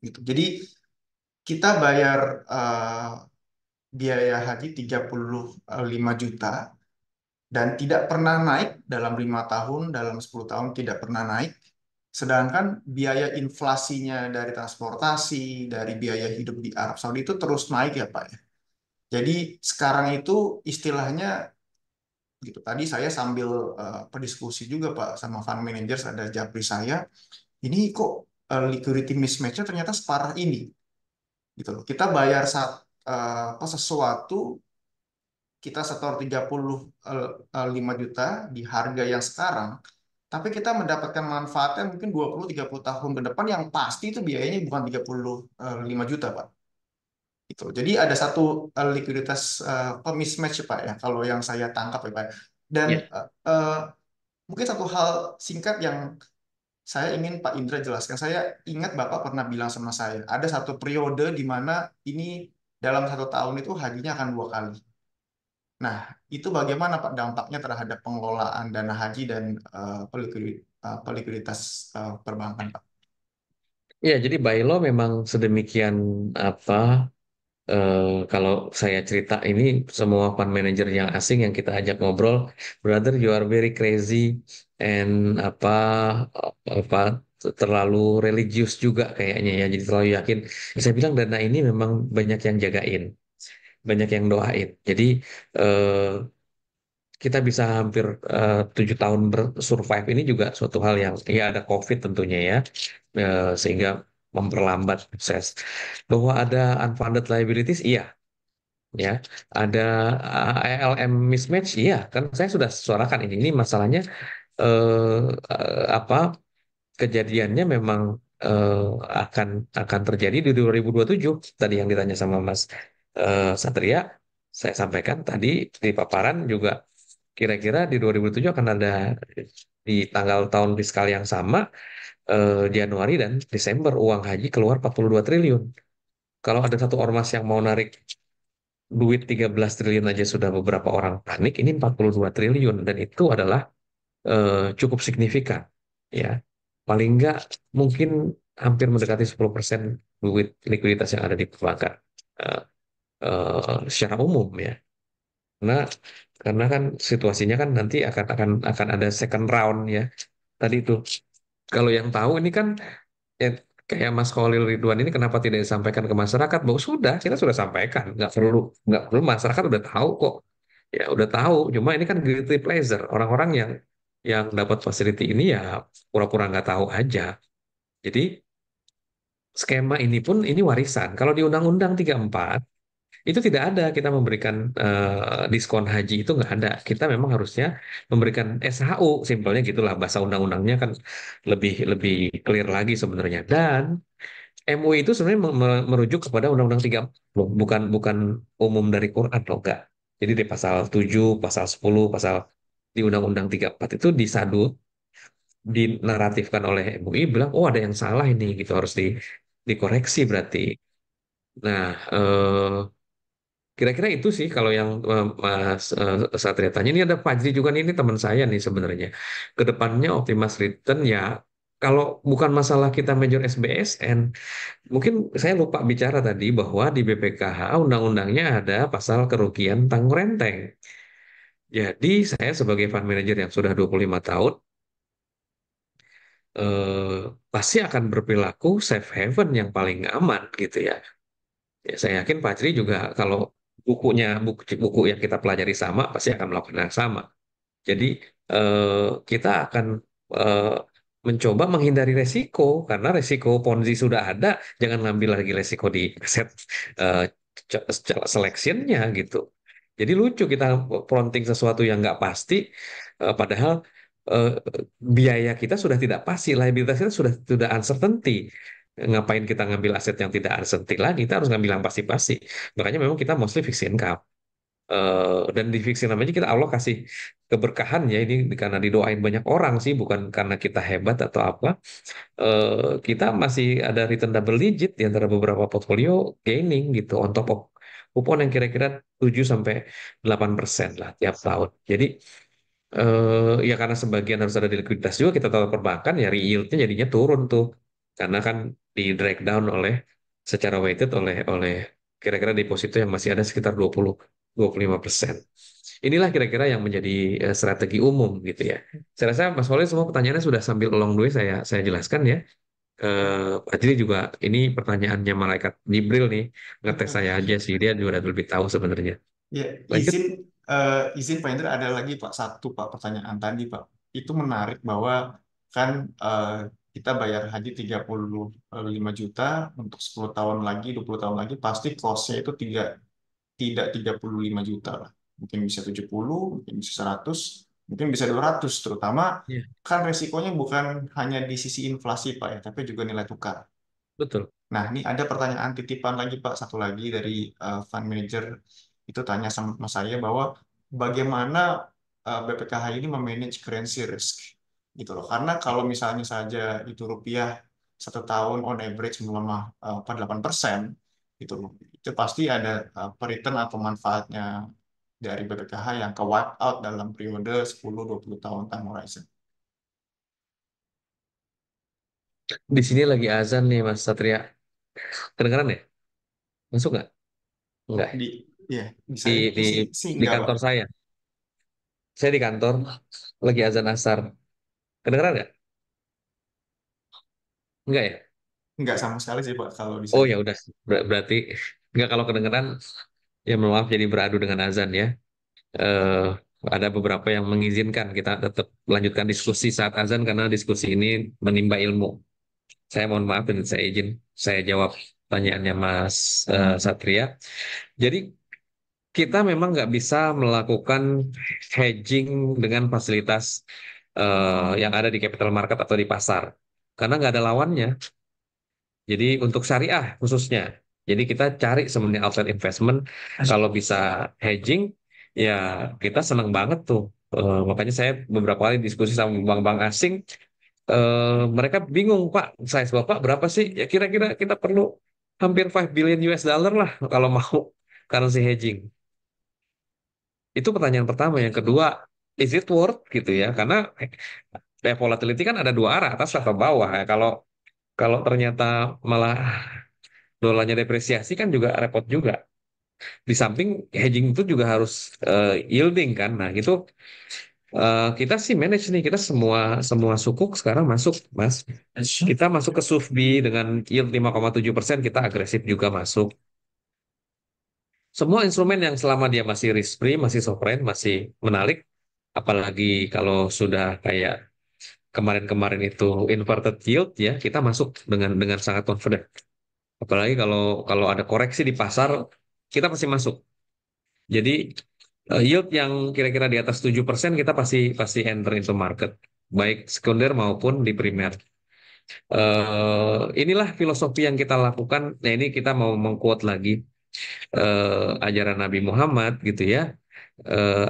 Gitu. Jadi kita bayar biaya haji 35 juta dan tidak pernah naik dalam 5 tahun, dalam 10 tahun tidak pernah naik. Sedangkan biaya inflasinya dari transportasi, dari biaya hidup di Arab Saudi itu terus naik ya, Pak ya. Jadi sekarang itu istilahnya gitu. Tadi saya sambil berdiskusi juga Pak sama fund managers ada japri saya. Ini kok liquidity mismatch-nya ternyata separah ini gitu loh. Kita bayar sesuatu kita setor 35 juta di harga yang sekarang, tapi kita mendapatkan manfaatnya mungkin 20-30 tahun ke depan yang pasti itu biayanya bukan 35 juta, Pak. Gitu. Jadi ada satu likuiditas mismatch Pak ya, kalau yang saya tangkap ya Pak. Dan Ya. mungkin satu hal singkat yang saya ingin Pak Indra jelaskan. Saya ingat Bapak pernah bilang sama saya, ada satu periode di mana ini dalam 1 tahun itu hajinya akan 2 kali. Nah, itu bagaimana Pak dampaknya terhadap pengelolaan dana haji dan likuiditas perbankan Pak? Ya, jadi by law memang sedemikian apa kalau saya cerita ini semua fund manager yang asing yang kita ajak ngobrol, brother you are very crazy and apa terlalu religius juga kayaknya ya. Jadi terlalu yakin. Saya bilang dana ini memang banyak yang jagain, banyak yang doain. Jadi eh, kita bisa hampir 7 tahun bersurvive ini juga suatu hal yang ya ada COVID tentunya ya, sehingga memperlambat proses. Bahwa ada unfunded liabilities, iya ya, ada ALM mismatch, iya kan saya sudah suarakan ini masalahnya eh, apa kejadiannya memang eh, akan akan terjadi di 2027 tadi yang ditanya sama Mas Satria, saya sampaikan tadi di paparan juga kira-kira di 2007 akan ada di tanggal tahun fiskal yang sama Januari dan Desember uang haji keluar 42 triliun. Kalau ada satu ormas yang mau narik duit 13 triliun aja sudah beberapa orang panik, ini 42 triliun dan itu adalah cukup signifikan ya. Paling enggak mungkin hampir mendekati 10% duit likuiditas yang ada di perbankan eh, secara umum ya. Karena karena kan situasinya kan nanti akan ada second round ya. Tadi itu kalau yang tahu ini kan ya, kayak Mas Khalil Ridwan ini kenapa tidak disampaikan ke masyarakat? Bahwa sudah kita sudah sampaikan, nggak perlu masyarakat udah tahu kok. Ya udah tahu. Cuma ini kan guilty pleasure orang-orang yang dapat facility ini ya pura-pura nggak tahu aja. Jadi skema ini pun ini warisan. Kalau di Undang-Undang 34 itu tidak ada kita memberikan diskon haji itu nggak ada. Kita memang harusnya memberikan SHU, simpelnya gitulah bahasa undang-undangnya kan lebih lebih clear lagi sebenarnya. Dan MUI itu sebenarnya merujuk kepada Undang-Undang 34 loh, bukan bukan umum dari Quran loh, enggak. Jadi di pasal 7, pasal 10, pasal di Undang-Undang 34 itu disadu, dinaratifkan oleh MUI bilang oh ada yang salah ini gitu harus dikoreksi berarti. Nah, kira-kira itu sih kalau yang Mas Satria tanya. Ini ada Fajri juga nih, ini teman saya nih sebenarnya. Kedepannya Optimas Return ya, kalau bukan masalah kita major SBSN, mungkin saya lupa bicara tadi bahwa di BPKH undang-undangnya ada pasal kerugian tanggung renteng. Jadi saya sebagai fund manager yang sudah 25 tahun, eh, pasti akan berperilaku safe haven yang paling aman gitu ya. Ya, saya yakin Pak Jri juga kalau buku yang kita pelajari sama, pasti akan melakukan yang sama. Jadi kita akan eh, mencoba menghindari resiko karena resiko Ponzi sudah ada, jangan ngambil lagi resiko di aset eh, selectionnya gitu. Jadi lucu kita fronting sesuatu yang nggak pasti, padahal eh, biaya kita sudah tidak pasti, liabilitas kita sudah uncertainty. Ngapain kita ngambil aset yang tidak uncertainty lagi? Kita harus ngambil yang pasti-pasti. Makanya memang kita mostly fixed income. Dan di fixing namanya kita Allah kasih keberkahan ya ini karena didoain banyak orang sih bukan karena kita hebat atau apa. Kita masih ada return double digit di antara beberapa portfolio gaining gitu on top of kupon yang kira-kira 7 sampai 8% lah tiap tahun. Jadi ya karena sebagian harus ada di likuiditas juga kita tahu perbankan ya yieldnya jadinya turun tuh karena kan di drag down secara weighted oleh kira-kira deposito yang masih ada sekitar 20-25%. Inilah kira-kira yang menjadi strategi umum gitu ya. Saya rasa Mas Walid semua pertanyaannya sudah sambil along the way saya jelaskan ya. Pak Jiri juga ini pertanyaannya malaikat Jibril nih ngetes saya aja sih dia juga udah lebih tahu sebenarnya. Ya, Lanjut. izin Pak Indra ada lagi Pak satu Pak pertanyaan tadi Pak. Itu menarik bahwa kan eh, kita bayar haji 35 juta untuk 10 tahun lagi, 20 tahun lagi pasti cost-nya itu tidak 35 juta lah. Mungkin bisa 70, mungkin bisa 100, mungkin bisa 200 terutama Iya, kan resikonya bukan hanya di sisi inflasi Pak ya, tapi juga nilai tukar. betul. Nah, ini ada pertanyaan titipan lagi Pak, satu lagi dari fund manager itu tanya sama saya bahwa bagaimana BPKH ini memanage currency risk gitu loh. Karena kalau misalnya saja itu rupiah 1 tahun on average melemah 8% gitu loh. Itu pasti ada return atau manfaatnya dari BPKH yang ke wipe out dalam periode 10-20 tahun time horizon. Di sini lagi azan nih Mas Satria. Kedengeran ya? Masuk nggak? Enggak. Di ya, di Di saya di sih di enggak Pak. kantor saya. Saya di kantor lagi azan asar. Kedengeran nggak? Enggak ya? Enggak sama sekali sih Pak kalau di Oh saya. ya udah. Berarti enggak kalau kedengeran ya mohon maaf jadi beradu dengan azan ya. Eh ada beberapa yang mengizinkan kita tetap melanjutkan diskusi saat azan karena diskusi ini menimba ilmu. Saya mohon maaf dan saya izin saya jawab pertanyaannya Mas Satria. Jadi kita memang nggak bisa melakukan hedging dengan fasilitas yang ada di capital market atau di pasar karena nggak ada lawannya. Jadi untuk syariah khususnya, jadi kita cari sebenarnya outside investment kalau bisa hedging ya kita senang banget tuh. Makanya saya beberapa kali diskusi sama bank-bank asing, mereka bingung Pak, size Bapak berapa sih? Ya kira-kira kita perlu hampir 5 billion US dollar lah kalau mau currency hedging. Itu pertanyaan pertama. Yang kedua, is it worth gitu ya? Karena volatility kan ada dua arah, atas atau bawah ya. Kalau kalau ternyata malah dolarnya depresiasi kan juga repot juga. Di samping hedging itu juga harus yielding kan. Nah, itu kita sih manage nih. Kita semua semua sukuk sekarang masuk, Mas. Kita masuk ke SUFBI dengan yield 5,7%, kita agresif juga masuk. Semua instrumen yang selama dia masih risk free, masih sovereign, masih menarik, apalagi kalau sudah kayak kemarin-kemarin itu inverted yield ya, kita masuk dengan sangat confident. Apalagi kalau kalau ada koreksi di pasar, kita pasti masuk. Jadi yield yang kira-kira di atas 7% kita pasti pasti enter into market, baik sekunder maupun di primer. Inilah filosofi yang kita lakukan. Nah, ini kita mau mengquote lagi ajaran Nabi Muhammad gitu ya. Eh,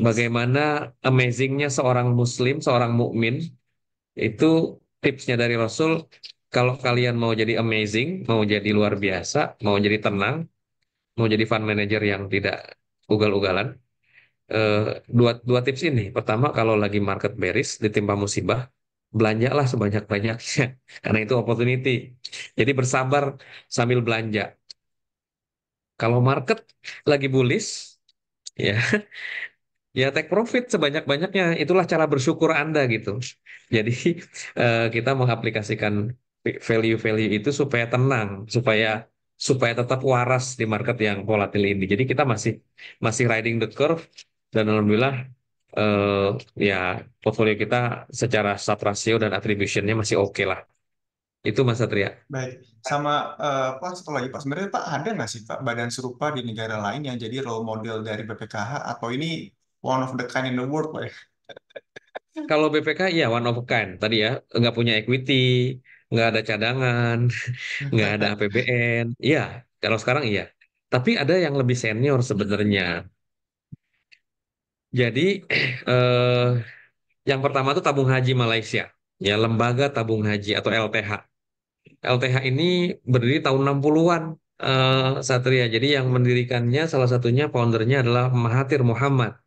Bagaimana amazingnya seorang Muslim, seorang mukmin itu tipsnya dari Rasul. Kalau kalian mau jadi amazing, mau jadi luar biasa, mau jadi tenang, mau jadi fund manager yang tidak ugal-ugalan, eh, dua tips ini. Pertama, kalau lagi market bearish, ditimpa musibah, belanjalah sebanyak-banyaknya, karena itu opportunity. Jadi bersabar sambil belanja. Kalau market lagi bullish, ya ya take profit sebanyak-banyaknya. Itulah cara bersyukur Anda gitu. Jadi kita mengaplikasikan value-value itu supaya tenang, supaya supaya tetap waras di market yang volatil ini. Jadi kita masih masih riding the curve dan alhamdulillah eh, ya portfolio kita secara Sharpe ratio dan attributionnya masih oke lah. Itu Mas Satria. Baik, sama Pak, satu lagi Pak, sebenarnya Pak ada nggak sih Pak badan serupa di negara lain yang jadi role model dari BPKH atau ini one of the kind in the world Pak ya? Kalau BPK ya one of a kind tadi ya, nggak punya equity, nggak ada cadangan, nggak ada APBN. Iya, kalau sekarang iya. Tapi ada yang lebih senior sebenarnya. Jadi eh, yang pertama tuh tabung haji Malaysia, ya Lembaga Tabung Haji atau LTH. LTH ini berdiri tahun 60-an, Satria. Jadi yang mendirikannya salah satunya foundernya adalah Mahathir Muhammad,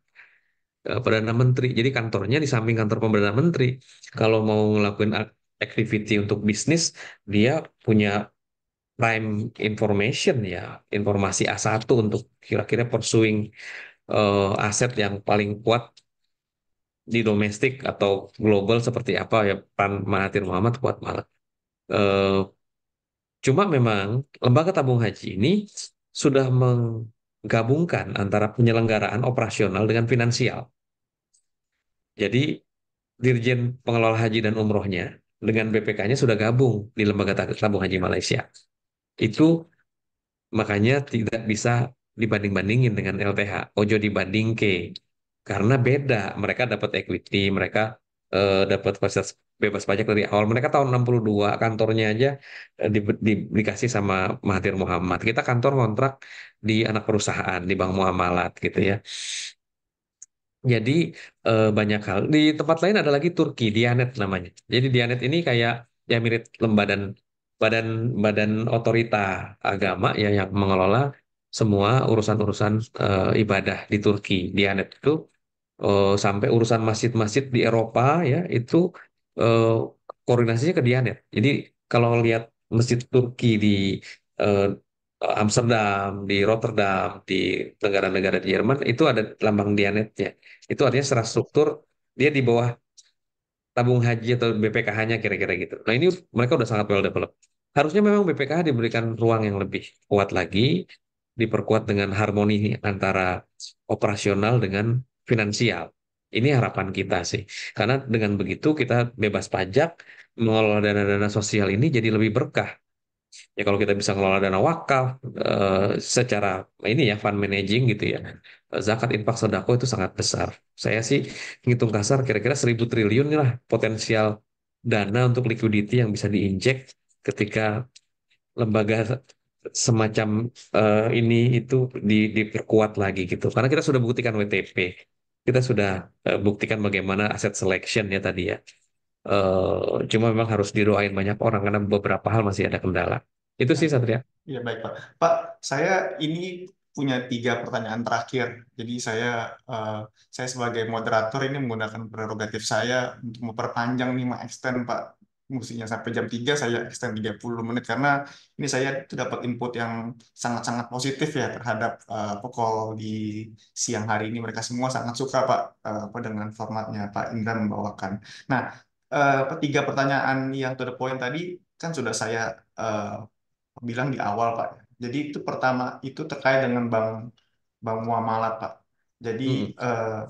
Perdana Menteri. Jadi kantornya di samping kantor Perdana Menteri. Kalau mau ngelakuin activity untuk bisnis, dia punya prime information ya, informasi A1 untuk kira-kira pursuing aset yang paling kuat di domestik atau global seperti apa ya, peran Mahathir Muhammad kuat banget. Eh, Cuma memang lembaga tabung haji ini sudah menggabungkan antara penyelenggaraan operasional dengan finansial. Jadi Dirjen Pengelola Haji dan Umrohnya dengan BPK-nya sudah gabung di Lembaga Tabung Haji Malaysia. Itu makanya tidak bisa dibanding-bandingin dengan LTH. Ojo dibanding ke karena beda. Mereka dapat equity, mereka dapat fasilitas bebas pajak dari awal. Mereka tahun 62 kantornya aja dikasih sama Mahathir Muhammad. Kita kantor kontrak di anak perusahaan di Bank Muamalat gitu ya. Jadi banyak hal. Di tempat lain ada lagi Turki, Diyanet namanya. Jadi Diyanet ini kayak ya mirip badan badan badan otorita agama ya yang mengelola semua urusan-urusan ibadah di Turki. Diyanet itu sampai urusan masjid-masjid di Eropa ya itu eh, koordinasinya ke Diyanet. Jadi kalau lihat masjid Turki di eh, Amsterdam, di Rotterdam, di negara-negara di Jerman itu ada lambang Diyanetnya. Itu artinya secara struktur dia di bawah tabung haji atau BPKH-nya kira-kira gitu. Nah ini mereka udah sangat well developed. Harusnya memang BPKH diberikan ruang yang lebih kuat lagi, diperkuat dengan harmoni antara operasional dengan finansial. Ini harapan kita sih. Karena dengan begitu kita bebas pajak, mengelola dana-dana sosial ini jadi lebih berkah. Ya kalau kita bisa ngelola dana wakaf secara ini ya fund managing gitu ya. Zakat infak sedekah itu sangat besar. Saya sih ngitung kasar kira-kira 1.000 triliun lah potensial dana untuk liquidity yang bisa diinjek ketika lembaga semacam ini itu diperkuat lagi gitu. Karena kita sudah buktikan WTP. Kita sudah buktikan bagaimana aset selection ya tadi ya. Cuma memang harus didoain banyak orang karena beberapa hal masih ada kendala. Itu sih Satria. Iya baik Pak. Pak, saya ini punya tiga pertanyaan terakhir. Jadi eh, saya sebagai moderator ini menggunakan prerogatif saya untuk memperpanjang nih, extend Pak. Mestinya sampai jam 3 saya extend 30 menit karena ini saya dapat input yang sangat-sangat positif ya terhadap pokok di siang hari ini. Mereka semua sangat suka Pak apa dengan formatnya Pak Indra membawakan. Nah, tiga pertanyaan yang to the point tadi kan sudah saya eh, bilang di awal Pak. Jadi itu pertama itu terkait dengan bank bank muamalat Pak. Jadi Mm-mm.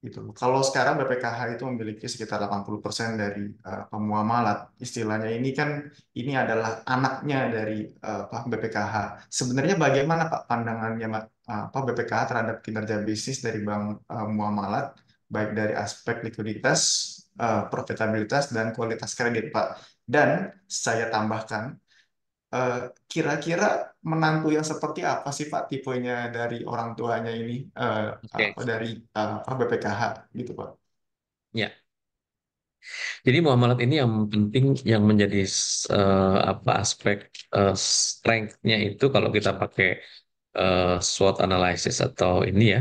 gitu. Kalau sekarang BPKH itu memiliki sekitar 80% dari pemuamalat. Istilahnya ini kan ini adalah anaknya dari BPKH. Sebenarnya bagaimana Pak pandangannya BPKH terhadap kinerja bisnis dari bank muamalat baik dari aspek likuiditas, profitabilitas dan kualitas kredit Pak. Dan saya tambahkan Eh, kira-kira menantu yang seperti apa sih Pak tipenya dari orang tuanya ini Oke. dari BPKH gitu Pak? Ya. Jadi muamalat ini yang penting yang menjadi apa aspek strength-nya itu kalau kita pakai SWOT analysis atau ini ya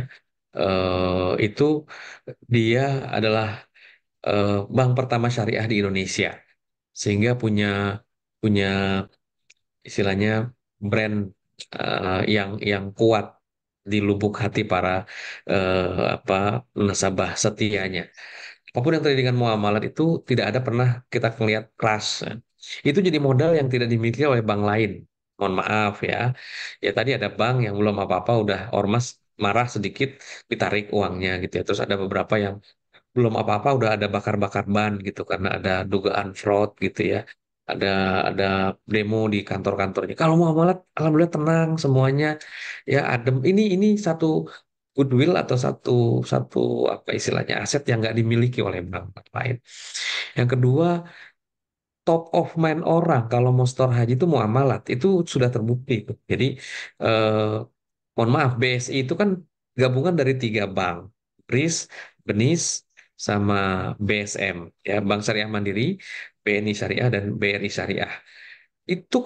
itu dia adalah bank pertama syariah di Indonesia sehingga punya punya istilahnya brand yang kuat di lubuk hati para apa nasabah setianya. Apapun yang terjadi dengan muamalat itu tidak ada pernah kita melihat crush. Itu jadi modal yang tidak dimiliki oleh bank lain. Mohon maaf ya. Ya tadi ada bank yang belum apa-apa udah ormas marah sedikit ditarik uangnya gitu ya. Terus ada beberapa yang belum apa-apa udah ada bakar-bakar ban gitu karena ada dugaan fraud gitu ya. Ada ada demo di kantor-kantornya. Kalau muamalat alhamdulillah tenang semuanya ya adem. Ini satu goodwill atau satu satu apa istilahnya aset yang nggak dimiliki oleh bank lain. Yang kedua, top of mind orang kalau mau store haji itu muamalat itu sudah terbukti. Jadi eh, mohon maaf BSI itu kan gabungan dari tiga bank, BRIS, BENIS, sama BSM ya Bank Syariah Mandiri, BNI Syariah dan BRI Syariah. Itu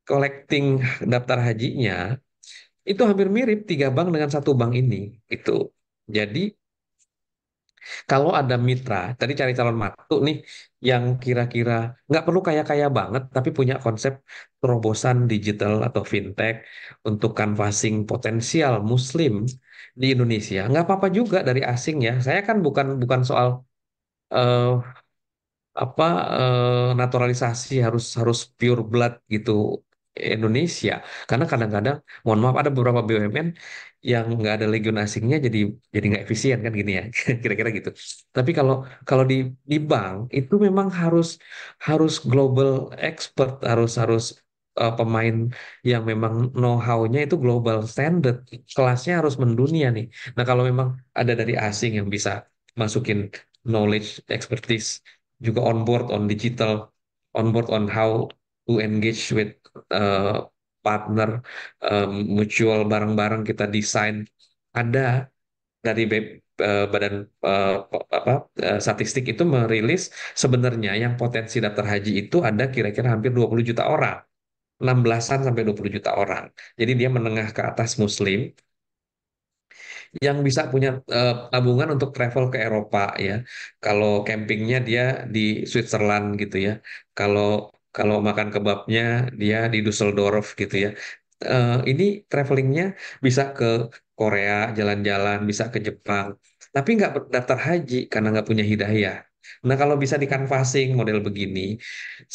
collecting daftar hajinya itu hampir mirip tiga bank dengan satu bank ini itu. Jadi kalau ada mitra, tadi cari calon matu nih yang kira-kira nggak perlu kaya-kaya banget, tapi punya konsep terobosan digital atau fintech untuk canvassing potensial Muslim di Indonesia. Nggak apa-apa juga dari asing ya. Saya kan bukan bukan soal eh, apa naturalisasi harus harus pure blood gitu Indonesia karena kadang-kadang mohon maaf ada beberapa BUMN yang nggak ada legion asingnya jadi nggak efisien kan gini ya kira-kira gitu tapi kalau kalau di bank itu memang harus harus global expert harus harus pemain yang memang know-how-nya itu global standard kelasnya harus mendunia nih nah kalau memang ada dari asing yang bisa masukin knowledge expertise juga on board on digital, on board on how to engage with uh, partner, mutual bareng-bareng kita desain. Ada dari Badan apa statistik itu merilis sebenarnya yang potensi daftar haji itu ada kira-kira hampir 20 juta orang. 16-an sampai 20 juta orang. Jadi dia menengah ke atas Muslim yang bisa punya tabungan untuk travel ke Eropa ya. Kalau campingnya dia di Switzerland gitu ya. Kalau kalau makan kebabnya dia di Düsseldorf gitu ya. Ini travelingnya bisa ke Korea jalan-jalan, bisa ke Jepang, tapi nggak daftar haji karena nggak punya hidayah. Nah kalau bisa di canvassing model begini,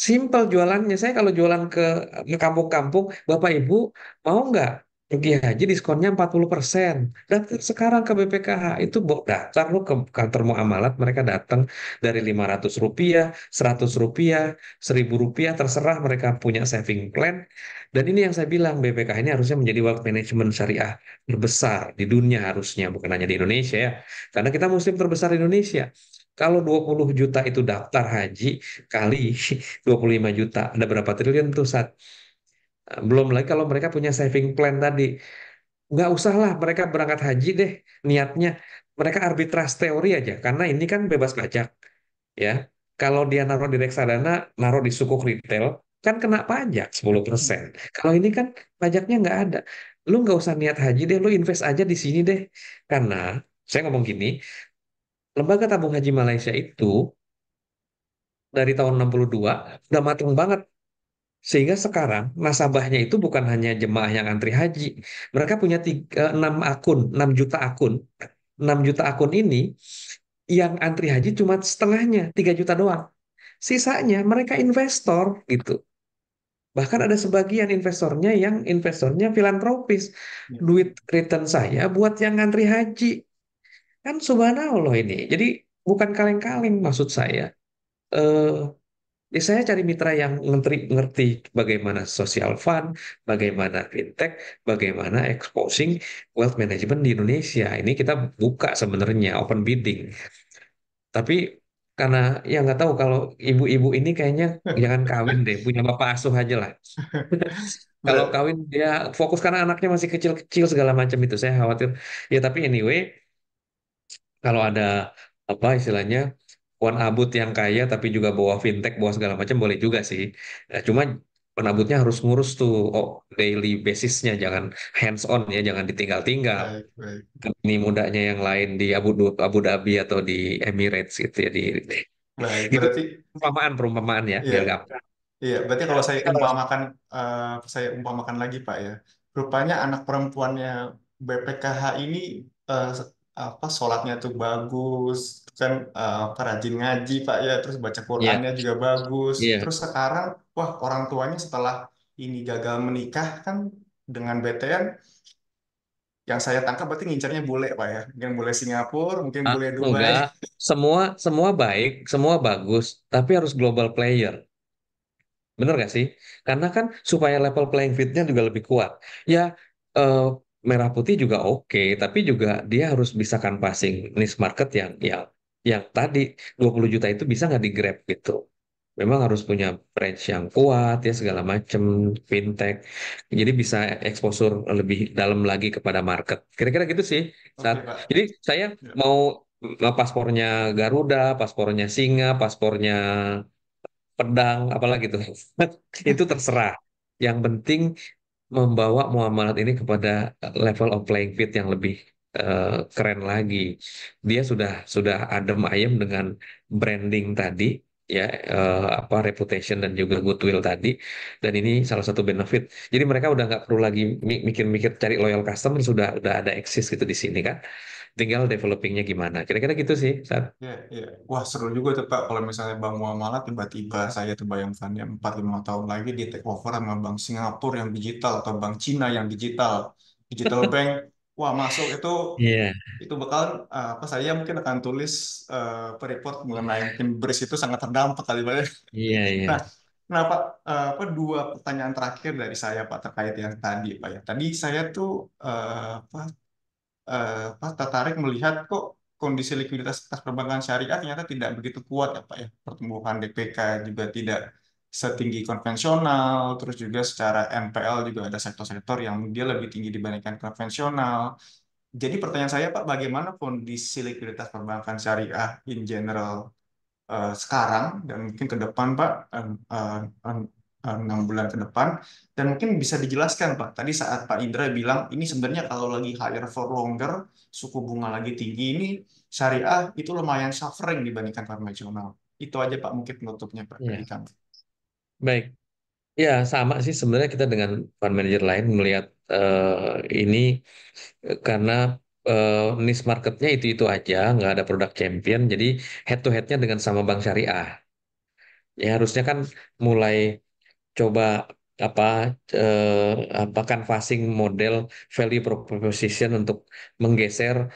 simple jualannya. Saya kalau jualan ke kampung-kampung, Bapak Ibu mau nggak pergi haji diskonnya 40%. Daftar sekarang ke BPKH. Itu daftar lu ke kantor muamalat, mereka datang dari Rp500, Rp100, Rp1.000, terserah mereka punya saving plan. Dan ini yang saya bilang, BPKH ini harusnya menjadi wealth management syariah terbesar di dunia harusnya, bukan hanya di Indonesia ya. Karena kita muslim terbesar di Indonesia. Kalau 20 juta itu daftar haji kali 25 juta, ada berapa triliun tuh, Sat? Belum lagi kalau mereka punya saving plan tadi. Nggak usah lah mereka berangkat haji deh niatnya. Mereka arbitrase teori aja. Karena ini kan bebas pajak. Ya, kalau dia naruh di reksadana, naruh di sukuk retail, kan kena pajak 10%. Kalau ini kan pajaknya nggak ada. Lu nggak usah niat haji deh, lu invest aja di sini deh. Karena, saya ngomong gini, Lembaga Tabung Haji Malaysia itu dari tahun 62 udah matang banget. Sehingga sekarang nasabahnya itu bukan hanya jemaah yang antri haji. Mereka punya 6 akun, 6 juta akun. 6 juta akun ini yang antri haji cuma setengahnya, 3 juta doang. Sisanya mereka investor gitu. Bahkan ada sebagian investornya yang investornya filantropis. Ya. Duit return saya buat yang ngantri haji. Kan subhanallah ini. Jadi bukan kaleng-kaleng maksud saya. Eh, saya cari mitra yang ngerti bagaimana social fund, bagaimana fintech, bagaimana exposing wealth management di Indonesia. Ini kita buka sebenarnya open bidding. Tapi karena ya nggak tahu kalau ibu-ibu ini kayaknya jangan kawin deh, punya bapak asuh aja lah. Kalau Ber- kawin dia fokus karena anaknya masih kecil-kecil segala macam itu saya khawatir. Ya tapi anyway, kalau ada apa istilahnya Wan Abut yang kaya tapi juga bawa fintech, bawa segala macam boleh juga sih. Cuma penabutnya harus ngurus tuh oh, daily basisnya, jangan hands on ya, jangan ditinggal-tinggal. Baik, baik, Ini mudanya yang lain di Abu Dhabi atau di Emirates gitu ya baik. itu Berarti, perumpamaan ya iya, biar gampang. iya. Berarti kalau saya umpamakan lagi Pak ya, rupanya anak perempuannya BPKH ini eh, apa sholatnya tuh bagus kan, apa, rajin ngaji Pak ya, terus baca Iya, Qurannya juga bagus. iya. Terus sekarang wah, orang tuanya setelah ini gagal menikah kan dengan BTN, yang saya tangkap berarti ngincarnya bule Pak ya, mungkin bule Singapura, mungkin Ah, bule Dubai. enggak, semua semua baik, semua bagus, tapi harus global player. Bener gak sih? Karena kan supaya level playing fieldnya juga lebih kuat. Ya, eh, merah putih juga oke, tapi juga dia harus bisa kan passing niche market yang tadi 20 juta itu bisa nggak di grab gitu. Memang harus punya branch yang kuat ya segala macam fintech. Jadi bisa eksposur lebih dalam lagi kepada market. Kira-kira gitu sih. Oke Saat Pak. jadi saya Ya. mau paspornya Garuda, paspornya Singa, paspornya pedang, apalagi tuh. Itu terserah. Yang penting membawa muamalat ini kepada level of playing field yang lebih keren lagi. Dia sudah adem ayem dengan branding tadi, ya apa reputation dan juga goodwill tadi. Dan ini salah satu benefit. Jadi mereka udah nggak perlu lagi mikir-mikir cari loyal customer, sudah ada eksis gitu di sini kan. Tinggal developingnya gimana. Kira-kira gitu sih. Sat. Ya, ya. Wah, seru juga tuh Pak. Kalau misalnya Bank Muamalah tiba-tiba saya tuh bayangkan ya 4-5 tahun lagi di take over sama Bank Singapura yang digital atau Bank Cina yang digital. Digital bank, wah masuk Iya, itu bakal apa, saya mungkin akan tulis report mengenai mungkin BRIS itu sangat terdampak kali Pak ya. iya, iya, Nah, nah Pak, apa, dua pertanyaan terakhir dari saya Pak terkait yang tadi Pak ya. Tadi saya tuh apa, Pak tertarik melihat kok kondisi likuiditas atas perbankan syariah ternyata tidak begitu kuat ya Pak ya. Pertumbuhan DPK juga tidak setinggi konvensional, terus juga secara NPL juga ada sektor-sektor yang dia lebih tinggi dibandingkan konvensional. Jadi pertanyaan saya Pak, bagaimana kondisi likuiditas perbankan syariah in general sekarang dan mungkin ke depan Pak, 6 bulan ke depan, dan mungkin bisa dijelaskan Pak tadi saat Pak Indra bilang ini sebenarnya kalau lagi higher for longer, suku bunga lagi tinggi, ini syariah itu lumayan suffering dibandingkan konvensional. Itu aja Pak mungkin penutupnya Pak dari iya. kami. Baik. Ya, sama sih sebenarnya kita dengan fund manager lain melihat ini karena niche marketnya itu aja, nggak ada produk champion, jadi head to headnya dengan sama bank syariah. Ya harusnya kan mulai coba apa apa canvassing model value proposition untuk menggeser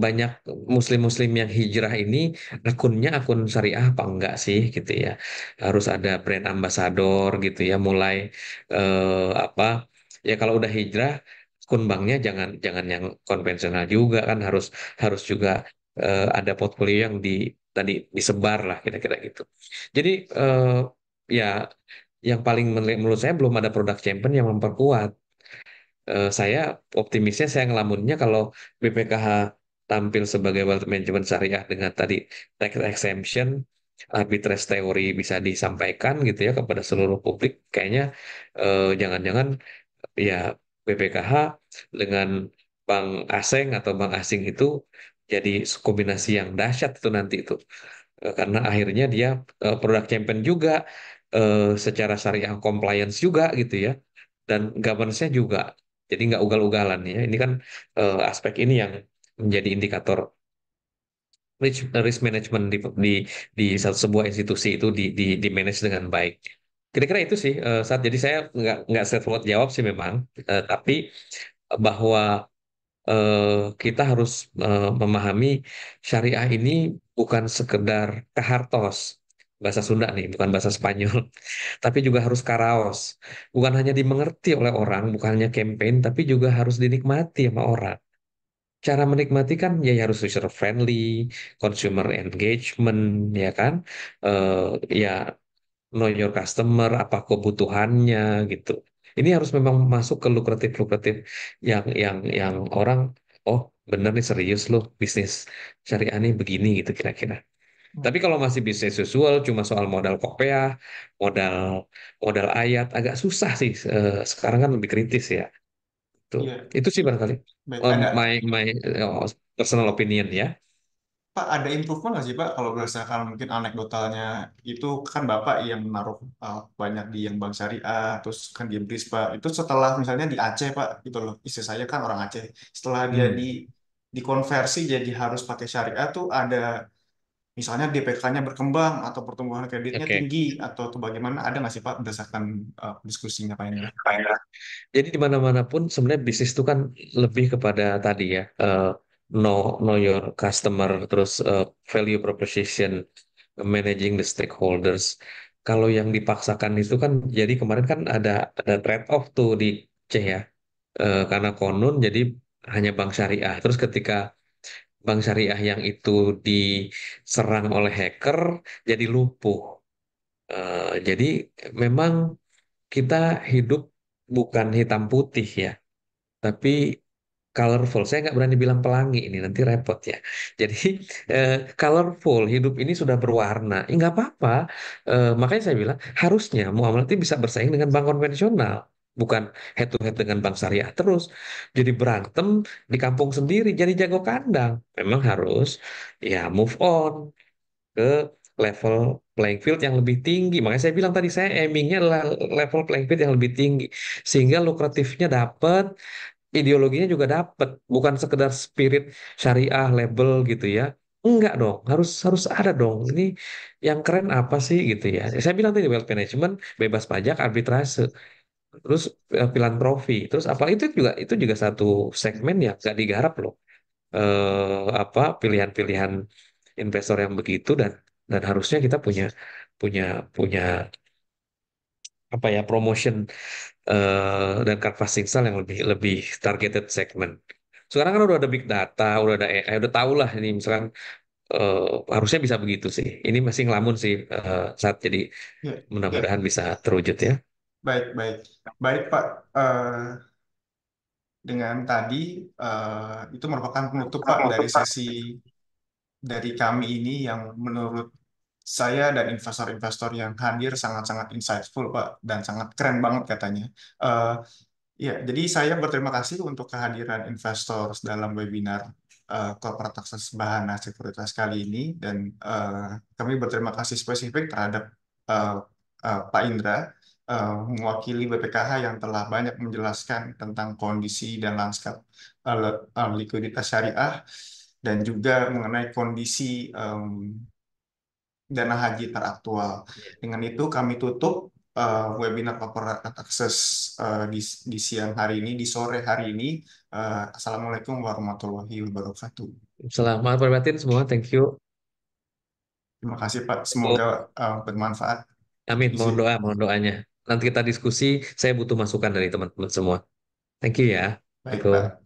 banyak muslim-muslim yang hijrah ini akunnya akun syariah apa enggak sih gitu ya. Harus ada brand ambassador gitu ya, mulai apa ya kalau udah hijrah akun banknya jangan jangan yang konvensional juga kan, harus harus juga ada portfolio yang tadi disebar lah kira-kira gitu. Jadi ya yang paling menurut saya belum ada produk champion yang memperkuat. Saya optimisnya, saya ngelamunnya kalau BPKH tampil sebagai wealth management syariah dengan tadi tax exemption, arbitrage teori bisa disampaikan gitu ya kepada seluruh publik. Kayaknya jangan-jangan ya BPKH dengan bank asing atau bank asing itu jadi kombinasi yang dahsyat itu nanti itu. Karena akhirnya dia produk champion juga, secara syariah compliance juga gitu ya, dan governance-nya juga. Jadi nggak ugal-ugalan ya. Ini kan aspek ini yang menjadi indikator risk management di sebuah institusi itu di manage dengan baik. Kira-kira itu sih saat jadi saya nggak straightforward jawab sih memang, tapi bahwa kita harus memahami syariah ini bukan sekedar kahartos, bahasa Sunda nih, bukan bahasa Spanyol, tapi juga harus karaos. Bukan hanya dimengerti oleh orang, bukan hanya campaign, tapi juga harus dinikmati sama orang. Cara menikmati kan ya harus user friendly, consumer engagement, ya kan? Ya know your customer, apa kebutuhannya gitu. Ini harus memang masuk ke lukratif-lukratif yang orang, oh bener nih serius loh bisnis syariah nih begini gitu kira-kira. Tapi kalau masih bisnis usual, cuma soal modal kopiah, modal modal ayat, agak susah sih. Sekarang kan lebih kritis ya. Tuh. Iya, Itu sih barangkali baik ada. my personal opinion ya. Pak, ada improvement nggak sih Pak kalau berdasarkan mungkin anekdotalnya itu kan Bapak yang menaruh banyak di yang Bank Syariah, terus kan di BRIS Pak. Itu setelah misalnya di Aceh Pak, gitu loh. Istri saya kan orang Aceh. Setelah dia Hmm, dikonversi jadi harus pakai syariah tuh ada misalnya DPK-nya berkembang atau pertumbuhan kreditnya Oke. tinggi atau tuh bagaimana ada nggak sih Pak berdasarkan diskusinya Pak Indra? Jadi di mana-mana pun sebenarnya bisnis itu kan lebih kepada tadi ya, know your customer, terus value proposition, managing the stakeholders. Kalau yang dipaksakan itu kan, jadi kemarin kan ada trade off tuh di C ya. Karena konon jadi hanya bank syariah. Terus ketika bank syariah yang itu diserang oleh hacker, jadi lumpuh. Jadi memang kita hidup bukan hitam putih ya, tapi colorful. Saya nggak berani bilang pelangi ini, nanti repot ya. Jadi colorful, hidup ini sudah berwarna. Nggak apa-apa. Makanya saya bilang harusnya muamalah itu bisa bersaing dengan bank konvensional. Bukan head to head dengan bank syariah terus. Jadi berantem di kampung sendiri, jadi jago kandang. Memang harus ya move on ke level playing field yang lebih tinggi. Makanya saya bilang tadi saya aimingnya adalah level playing field yang lebih tinggi. Sehingga lukratifnya dapat, ideologinya juga dapat, bukan sekedar spirit syariah label gitu ya. Enggak dong, harus harus ada dong. Ini yang keren apa sih gitu ya. Saya bilang tadi wealth management, bebas pajak, arbitrase, terus filantropi, terus apa itu juga satu segmen yang gak digarap loh. Apa pilihan-pilihan investor yang begitu dan harusnya kita punya punya punya apa ya promotion dan canvassing style yang lebih lebih targeted segment. Sekarang kan udah ada big data, udah ada AI, udah tahu lah ini misalkan harusnya bisa begitu sih. Ini masih ngelamun sih saat jadi Ya, mudah-mudahan bisa terwujud ya. baik, baik. Baik Pak, dengan tadi itu merupakan penutup Pak dari sesi dari kami ini yang menurut saya dan investor-investor yang hadir sangat-sangat insightful Pak dan sangat keren banget katanya. Eh, Ya, jadi saya berterima kasih untuk kehadiran investor dalam webinar Corporate Access Bahana Sekuritas kali ini dan kami berterima kasih spesifik terhadap eh, Pak Indra mewakili BPKH yang telah banyak menjelaskan tentang kondisi dan lanskap likuiditas syariah dan juga mengenai kondisi dana haji teraktual. Dengan itu kami tutup webinar Corporate Access di siang hari ini, di sore hari ini. Assalamualaikum warahmatullahi wabarakatuh. Selamat berbatin semua, thank you. Terima kasih Pak, semoga bermanfaat. Amin, Izin. mohon doanya. Nanti kita diskusi, saya butuh masukan dari teman-teman semua. Thank you ya. Baik Pak. Assalamualaikum.